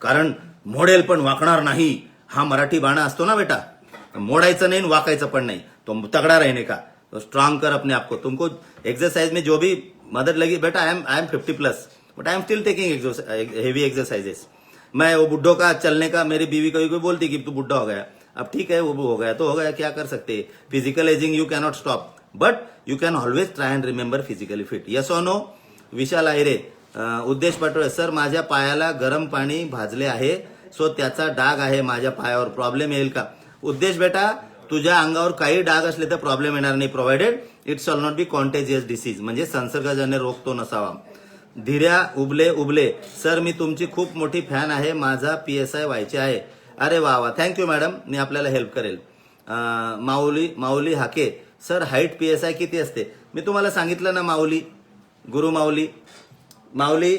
Speaker 2: कारण मोडेल पण वाकणार नाही, हा मराठी बाणा असतो ना बेटा. मोडायचं नाही, वाकायचं पण नाही, तो तगड़ा रहने का. तो स्ट्रांग कर अपने आप को. तुमको एक्सरसाइज में जो भी मदद लगी बेटा, I am 50+, but I am still taking heavy exercises. मैं वो बुड्ढों का चलने का, मेरी बीवी कभी कोई बोलती कि तू बुड्ढा हो गया. अब ठीक है, वो हो गया तो हो गया, क्या कर सकते. Physical ageing you cannot stop, but you can always try and remember physically fit. Yes और नो? विशाल आयरे. उद्देश पाटोळे. सर, माझ्या पायाला गरम पाणी भाजले आहे, सो त्याचा डाग आहे माझ्या पायावर, प्रॉब्लेम येईल का? उद्देश बेटा, तुझ्या अंगावर काही डाग असले तर प्रॉब्लेम येणार नाही, provided it shawl not be contagious disease, म्हणजे संसर्गजन्य रोग तो नसावा. धीर्या उबले. सर, मी तुमची खूप मोठी फॅन आहे, माझा PSI व्हायचे आहे. अरे वा वा, थँक्यू मॅडम, मी आपल्याला हेल्प करेल. माऊली हाके. सर, हाईट PSI किती असते? मी तुम्हाला सांगितलं ना गुरु माऊली,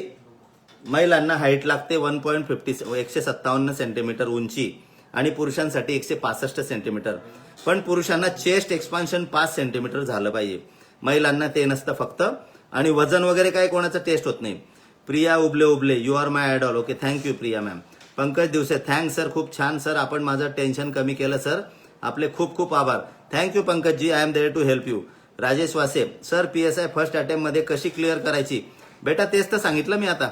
Speaker 2: महिलांना हाईट लागते 1.50 157 सेंटीमीटर उंची, आणि पुरुषांसाठी 165 सेंटीमीटर. पण पुरुषांना चेस्ट एक्सपान्शन 5 सेंटीमीटर झालं पाहिजे, महिलांना ते नसतं फक्त. आणि वजन वगैरे काय कोणाचं टेस्ट होत नाही. Priya Uble. You are my idol. Okay, thank you Priya ma'am. Pankaj Diwase. Thanks sir, खूप छान सर, आपण माझं टेन्शन कमी केलं सर, आपले खूप खूप आभार. Thank you Pankajji, I am there to help you. Rajesh Vase. Sir, PSI first attempt मध्ये कशी क्लिअर करायची? बेटा, तेच तर सांगितलं मी आता.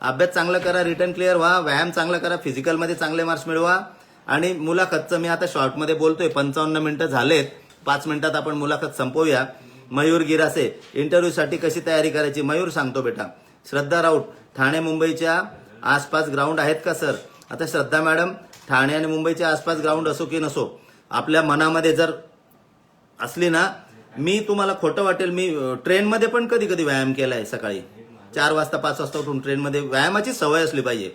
Speaker 2: अभ्यास चांगला करा, रिटर्न क्लिअर व्हा, व्यायाम चांगला करा, फिजिकलमध्ये चांगले मार्क्स मिळवा. आणि मुलाखतचं मी आता शॉर्टमध्ये बोलतोय, 55 मिनिटं झालेत, 5 मिनिटात आपण मुलाखत संपवूया. मयूर गिरासे. इंटरव्ह्यूसाठी कशी तयारी करायची? मयूर सांगतो बेटा. श्रद्धा राऊत. ठाणे मुंबईच्या आसपास ग्राउंड आहेत का सर? आता श्रद्धा मॅडम, ठाणे आणि मुंबईच्या आसपास ग्राउंड असो की नसो, आपल्या मनामध्ये जर असली ना मी तुम्हाला खोटं वाटेल, मी ट्रेनमध्ये पण कधी कधी व्यायाम केलाय. सकाळी 4 वाजता 5 वाजता उठून ट्रेनमध्ये व्यायामाची सवय असली पाहिजे.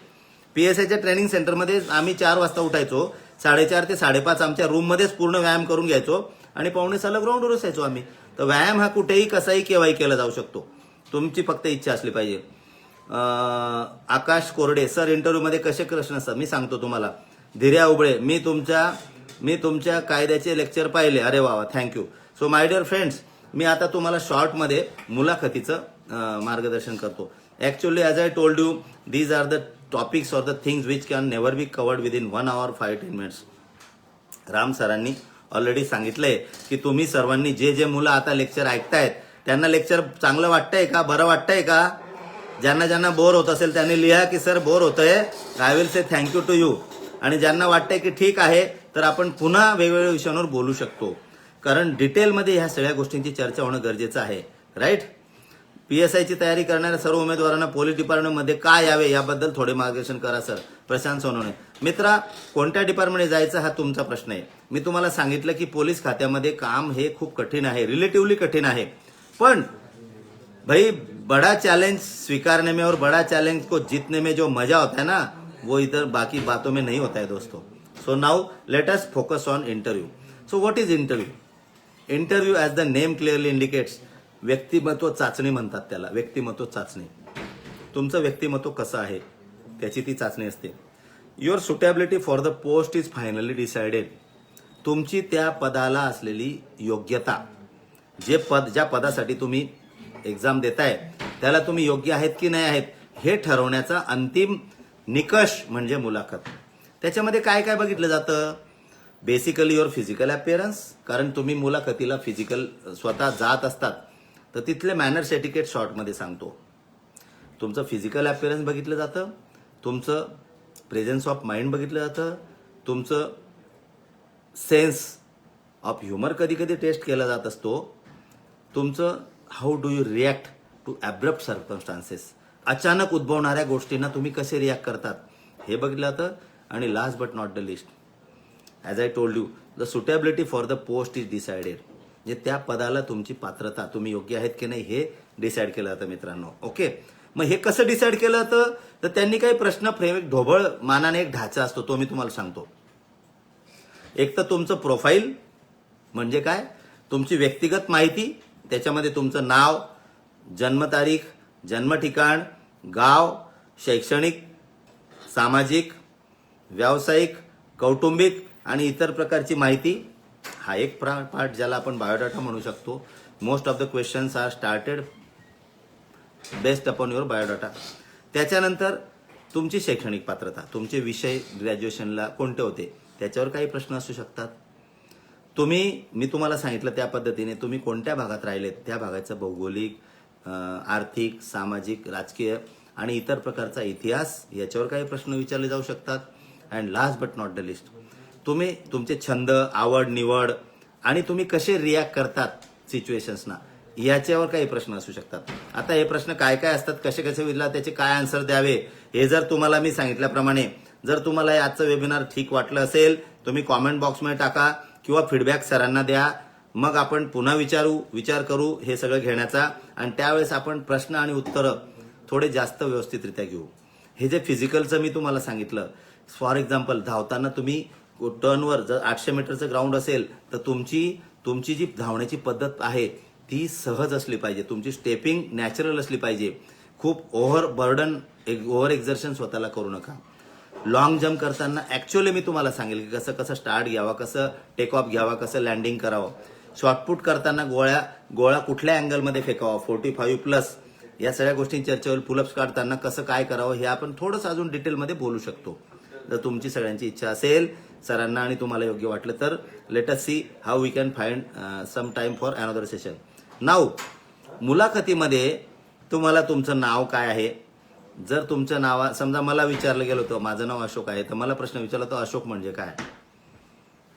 Speaker 2: PSIच्या ट्रेनिंग सेंटरमध्ये आम्ही 4 वाजता उठायचो, 4:30 ते 5:30 आमच्या रूममध्येच पूर्ण व्यायाम करून घ्यायचो आणि 5:45 ग्राउंडवर असायचो आम्ही. तर व्यायाम हा कुठेही कसाही केव्हाही केला जाऊ शकतो, तुमची फक्त इच्छा असली पाहिजे. आकाश कोरडे सर, इंटरव्ह्यूमध्ये कसे प्रश्न असतात मी सांगतो तुम्हाला. धीर्या उबळे, मी तुमच्या कायद्याचे लेक्चर पाहिले. अरे वा, thank you. So my dear friends, मी आता तुम्हाला शॉर्टमध्ये मुलाखतीचं मार्गदर्शन करतो. Actually as I told you, these are the topics or the things which can never be covered within 1 hour 5-10 minutes. Ram सरांनी ऑलरेडी सांगितलंय की तुम्ही सर्वांनी जे मुलं आता लेक्चर ऐकतायत त्यांना लेक्चर चांगलं वाटतंय का, बरं वाटतंय का? ज्यांना बोर होत असेल त्यांनी लिहा की सर बोर होतंय, I will say thank you to you. आणि ज्यांना वाटतंय की ठीक आहे, तर आपण पुन्हा वेगवेगळ्या विषयांवर बोलू शकतो, कारण डिटेलमध्ये ह्या सगळ्या गोष्टींची चर्चा होणं गरजेचं आहे. राईट. PSIची तयारी करणाऱ्या सर्व उमेदवारांना पोलीस डिपार्टमेंटमध्ये काय यावे याबद्दल थोडे मार्गदर्शन करा सर. प्रशांत सोनवणे. मित्रा, कोणत्या डिपार्टमेंटमध्ये जायचं हा तुमचा प्रश्न आहे. मी तुम्हाला सांगितलं की पोलीस खात्यामध्ये काम हे खूप कठीण आहे, रिलेटिव्हली कठीण आहे. पण भाई, बड़ा चैलेंज स्वीकारने में और बड़ा चैलेंज को जीतने में जो मजा होता है ना, वो इधर बाकी बातों में नहीं होता है दोस्तों. So now let us focus on interview. So what is interview? Interview as the name clearly indicates, व्यक्तिमत्व चाचणी म्हणतात त्याला. व्यक्तिमत्व चाचणी, तुमचं व्यक्तिमत्व कसं आहे त्याची ती चाचणी असते. Your suitability for the post is finally decided. तुमची त्या पदाला असलेली योग्यता, ज्या पदासाठी तुम्ही एक्झाम देताय त्याला तुम्ही योग्य आहेत की नाही आहेत हे ठरवण्याचा अंतिम निकष म्हणजे मुलाखत. त्याच्यामध्ये काय काय बघितलं जातं? बेसिकली युअर फिजिकल अपिअरन्स, कारण तुम्ही मुलाखतीला फिजिकल स्वतः जात असतात, तर तिथले मॅनर्स एटिकेट शॉर्टमध्ये सांगतो. तुमचं फिजिकल अपिअरन्स बघितलं जातं, तुमचं प्रेझेन्स ऑफ माइंड बघितलं जातं, तुमचं सेन्स ऑफ ह्युमर कधी कधी टेस्ट केला जात असतो, तुमचं how do you react to abrupt circumstances, अचानक उद्भवणाऱ्या गोष्टींना तुम्ही कसे रिॲक्ट करतात हे बघितलं जातं. आणि last but not the list, as I told you, the suitability for the post is decided. म्हणजे त्या पदाला तुमची पात्रता, तुम्ही योग्य आहेत की नाही हे डिसाईड केलं जातं मित्रांनो. ओके, मग हे कसं डिसाईड केलं जातं? तर त्यांनी काही प्रश्न फ्रेम, एक ढोबळ मानाने एक ढाचा असतो, तो मी तुम्हाला सांगतो. एक तर तुमचं प्रोफाईल म्हणजे काय, तुमची व्यक्तिगत माहिती, त्याच्यामध्ये तुमचं नाव, जन्मतारीख, जन्म ठिकाण, गाव, शैक्षणिक, सामाजिक, व्यावसायिक, कौटुंबिक आणि इतर प्रकारची माहिती. हा एक पार्ट ज्याला आपण बायोडाटा म्हणू शकतो. Most of the questions are started based upon your biodata. त्याच्यानंतर तुमची शैक्षणिक पात्रता, तुमचे विषय ग्रॅज्युएशनला कोणते होते त्याच्यावर काही प्रश्न असू शकतात. मी तुम्हाला सांगितलं त्या पद्धतीने तुम्ही कोणत्या भागात राहिलेत त्या भागाचं भौगोलिक, आर्थिक, सामाजिक, राजकीय आणि इतर प्रकारचा इतिहास याच्यावर काही प्रश्न विचारले जाऊ शकतात. And last but not the list, तुम्ही तुमचे छंद, आवड निवड आणि तुम्ही कसे रिॲक्ट करतात सिच्युएशन्सना याच्यावर काही प्रश्न असू शकतात. आता हे प्रश्न काय काय असतात, कसे कसे विचारला, त्याचे काय आन्सर द्यावे हे जर तुम्हाला मी सांगितल्याप्रमाणे, जर तुम्हाला आजचं वेबिनार ठीक वाटलं असेल तुम्ही कॉमेंट बॉक्समध्ये टाका किंवा फीडबॅक सरांना द्या. मग आपण पुन्हा विचार करू हे सगळं घेण्याचा, आणि त्यावेळेस आपण प्रश्न आणि उत्तरं थोडे जास्त व्यवस्थितरित्या घेऊ. हे जे फिजिकलचं मी तुम्हाला सांगितलं, फॉर एक्झाम्पल धावताना तुम्ही टर्नवर जर 800 मीटरचं ग्राउंड असेल तर तुमची जी धावण्याची पद्धत आहे ती सहज असली पाहिजे, तुमची स्टेपिंग नॅचरल असली पाहिजे. खूप ओव्हर एक्झर्शन स्वतःला करू नका. लॉंग जम्प करताना ॲक्च्युअली मी तुम्हाला सांगेल की कसं स्टार्ट घ्यावा, कसं टेक ऑफ घ्यावा, कसं लँडिंग करावं. शॉर्टपुट करताना गोळा कुठल्या अँगलमध्ये फेकावा, 45+, या सगळ्या गोष्टी चर्चेवर. पुलअप्स काढताना कसं काय करावं हे आपण थोडंसं अजून डिटेलमध्ये बोलू शकतो. जर तुमची सगळ्यांची इच्छा असेल सरांना आणि तुम्हाला योग्य वाटलं तर let us see how we can find some time for another session. Now, मुलाखतीमध्ये तुम्हाला तुमचं नाव काय आहे, जर तुमचं नाव समजा मला विचारलं गेलं होतं माझं नाव अशोक आहे, तर मला प्रश्न विचारला तो अशोक म्हणजे काय,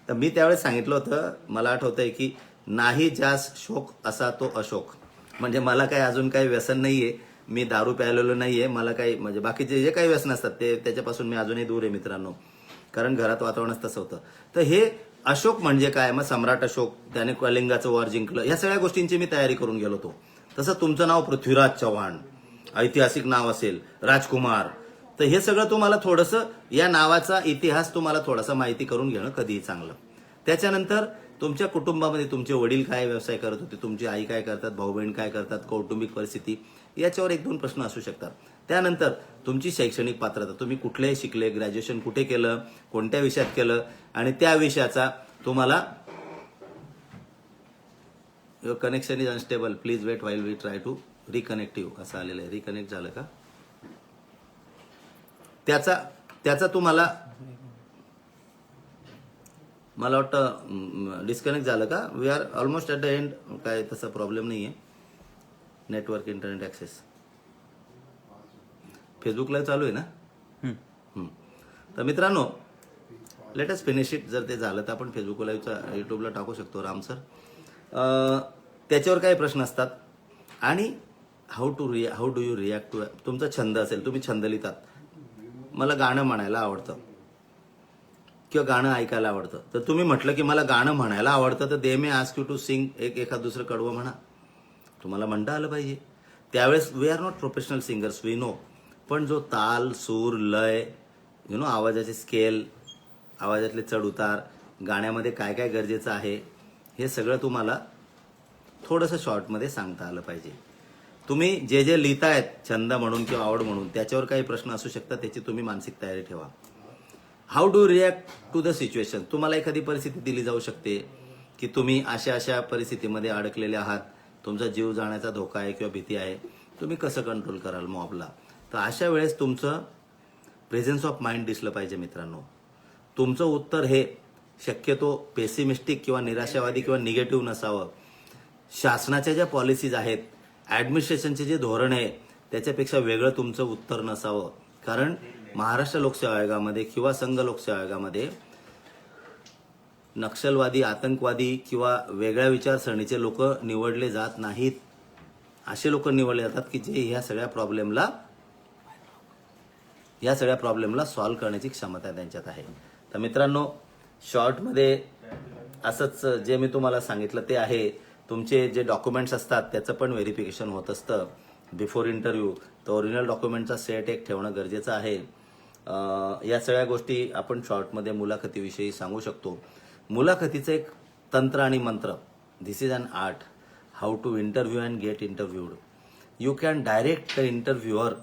Speaker 2: तर मी त्यावेळेस सांगितलं होतं, मला आठवतंय की नाही ज्यास शोक असा तो अशोक. म्हणजे मला काही अजून काही व्यसन नाहीये, मी दारू प्यायलेलो नाहीये, मला काही म्हणजे बाकीचे जे काही व्यसन असतात ते त्याच्यापासून मी अजूनही दूर आहे मित्रांनो, कारण घरात वातावरणच तसं होतं. तर हे अशोक म्हणजे काय, मग सम्राट अशोक, त्याने कलिंगाचं वॉर जिंकलं, या सगळ्या गोष्टींची मी तयारी करून गेलो होतो. तसं तुमचं नाव पृथ्वीराज चव्हाण, ऐतिहासिक नाव असेल, राजकुमार, तर हे सगळं तुम्हाला थोडंसं या नावाचा इतिहास तुम्हाला थोडासा माहिती करून घेणं कधीही चांगलं. त्याच्यानंतर तुमच्या कुटुंबामध्ये तुमचे वडील काय व्यवसाय करत होते, तुमची आई काय करतात, भाऊ बहीण काय करतात, कौटुंबिक परिस्थिती, याच्यावर 1-2 प्रश्न असू शकतात. त्यानंतर तुमची शैक्षणिक पात्रता, तुम्ही कुठले शिकले, ग्रॅज्युएशन कुठे केलं, कोणत्या विषयात केलं, आणि त्या विषयाचा तुम्हाला your connection is unstable, please wait while we try to reconnect you, असं आलेलं आहे. रिकनेक्ट झालं का? त्याचा तुम्हाला, मला वाटतं डिस्कनेक्ट झालं का? We are almost at the end. काय तसा प्रॉब्लेम नाही आहे. नेटवर्क इंटरनेट ॲक्सेस फेसबुकला चालू आहे ना? तर मित्रांनो, लेट अस फिनिश इट. जर ते झालं तर आपण फेसबुक लाईव्हचा यूट्यूबला टाकू शकतो. राम सर, त्याच्यावर काही प्रश्न असतात. आणि how do you react to, तुमचा छंद असेल, तुम्ही छंद लिहितात, मला गाणं म्हणायला आवडतं किंवा गाणं ऐकायला आवडतं, तर तुम्ही म्हटलं की मला गाणं म्हणायला आवडतं, तर they may ask you to sing, एखाद दुसरं कडवं म्हणा, तुम्हाला म्हणता आलं पाहिजे. त्यावेळेस we are not professional singers, we know, पण जो ताल, सूर, लय, आवाजाचे स्केल, आवाजातले चढ उतार, गाण्यामध्ये काय काय गरजेचं आहे, हे सगळं तुम्हाला थोडंसं शॉर्टमध्ये सांगता आलं पाहिजे. तुम्ही जे जे लिहितायत छंद म्हणून किंवा आवड म्हणून, त्याच्यावर काही प्रश्न असू शकतात, त्याची तुम्ही मानसिक तयारी ठेवा. How do react to the situation, तुम्हाला एखादी परिस्थिती दिली जाऊ शकते की तुम्ही अशा परिस्थितीमध्ये अडकलेले आहात, तुमचा जीव जाण्याचा धोका आहे किंवा भीती आहे, तुम्ही कसं कंट्रोल कराल मॉबला. तर अशा वेळेस तुमचं प्रेझेन्स ऑफ माइंड दिसलं पाहिजे मित्रांनो. तुमचं उत्तर हे शक्यतो पेसिमिस्टिक किंवा निराशावादी किंवा निगेटिव्ह नसावं. शासनाच्या ज्या पॉलिसीज आहेत, ॲडमिनिस्ट्रेशनचे जे धोरण आहे, त्याच्यापेक्षा वेगळं तुमचं उत्तर नसावं. कारण महाराष्ट्र लोकसेवा आयोगामध्ये किंवा संघ लोकसेवा आयोगामध्ये नक्षलवादी, आतंकवादी किंवा वेगळ्या विचारसरणीचे लोक निवडले जात नाहीत. असे लोक निवडले जातात की जे ह्या सगळ्या प्रॉब्लेमला सॉल्व्ह करण्याची क्षमता त्यांच्यात आहे. तर मित्रांनो, शॉर्टमध्ये असंच जे मी तुम्हाला सांगितलं ते आहे. तुमचे जे डॉक्युमेंट्स असतात त्याचं पण व्हेरिफिकेशन होत असतं बिफोर इंटरव्ह्यू. तर ओरिजिनल डॉक्युमेंटचा सेट एक ठेवणं गरजेचं आहे. या सगळ्या गोष्टी आपण शॉर्टमध्ये मुलाखतीविषयी सांगू शकतो. मुलाखतीचं एक तंत्र आणि मंत्र, this is an art, how to interview and get interviewed. You can direct the interviewer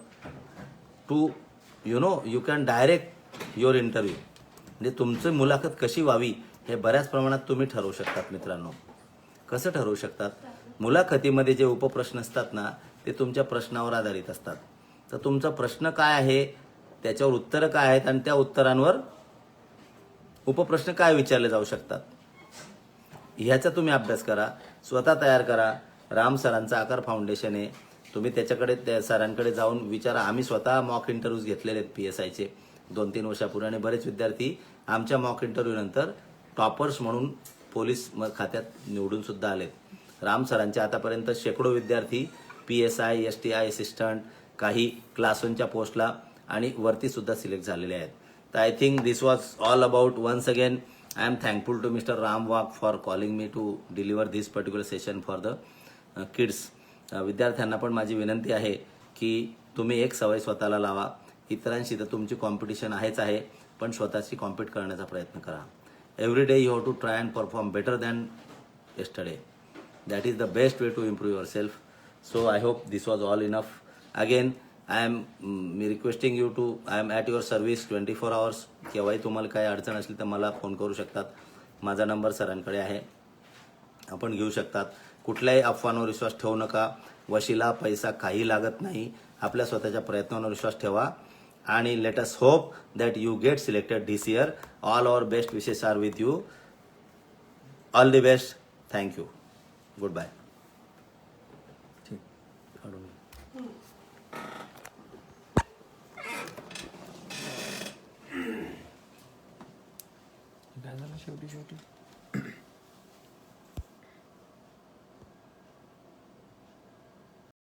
Speaker 2: to you can direct your interview. म्हणजे तुमची मुलाखत कशी व्हावी हे बऱ्याच प्रमाणात तुम्ही ठरवू शकतात मित्रांनो. कसं ठरवू शकतात? मुलाखतीमध्ये जे उपप्रश्न असतात ना, ते तुमच्या प्रश्नावर आधारित असतात. तर तुमचा प्रश्न काय आहे, त्याच्यावर उत्तरं काय आहेत, आणि त्या उत्तरांवर उपप्रश्न काय विचारले जाऊ शकतात, ह्याचा तुम्ही अभ्यास करा, स्वतः तयार करा. राम सरांचं आकार फाउंडेशन आहे, तुम्ही त्याच्याकडे, त्या सरांकडे जाऊन विचारा. आम्ही स्वतः मॉक इंटरव्ह्यूज घेतलेले आहेत PSIचे 2-3 वर्षापूर्वी, आणि बरेच विद्यार्थी आमच्या मॉक इंटरव्ह्यू नंतर टॉपर्स म्हणून पोलीस खात्यात निवडून सुद्धा आलेत. राम सरांचे आतापर्यंत शेकडो विद्यार्थी PSI, STI असिस्टंट, काही क्लास 1च्या पोस्टला आणि वरती सुद्धा सिलेक्ट झालेले आहेत. तर I think this was all about. Once again I am thankful to mister Ram Wagh for calling me to deliver this particular session for the kids. विद्यार्थ्यांना पण माझी विनंती आहे की तुम्ही एक सवय स्वतःला लावा. इतरांशी तर तुमची कॉम्पिटिशन आहेच आहे, पण स्वतःची कॉम्पीट करण्याचा प्रयत्न करा. Every day you have to try and perform better than yesterday. That is the best way to improve yourself. So I hope this was all enough. Again, I am requesting you to, I am at your service 24 hours. केव्हाही तुम्हाला काही अडचण असली तर मला phone करू शकतात. माझा नंबर सरांकडे आहे, आपण घेऊ शकतात. कुठल्याही अफवांवर विश्वास ठेवू नका. वशिला पैसा काही लागत नाही. आपल्या स्वतःच्या प्रयत्नांवर विश्वास ठेवा आणि let us hope that you get selected this year. All our best wishes are with you. All the best. Thank you. Good bye.
Speaker 4: काय झालं शेवटी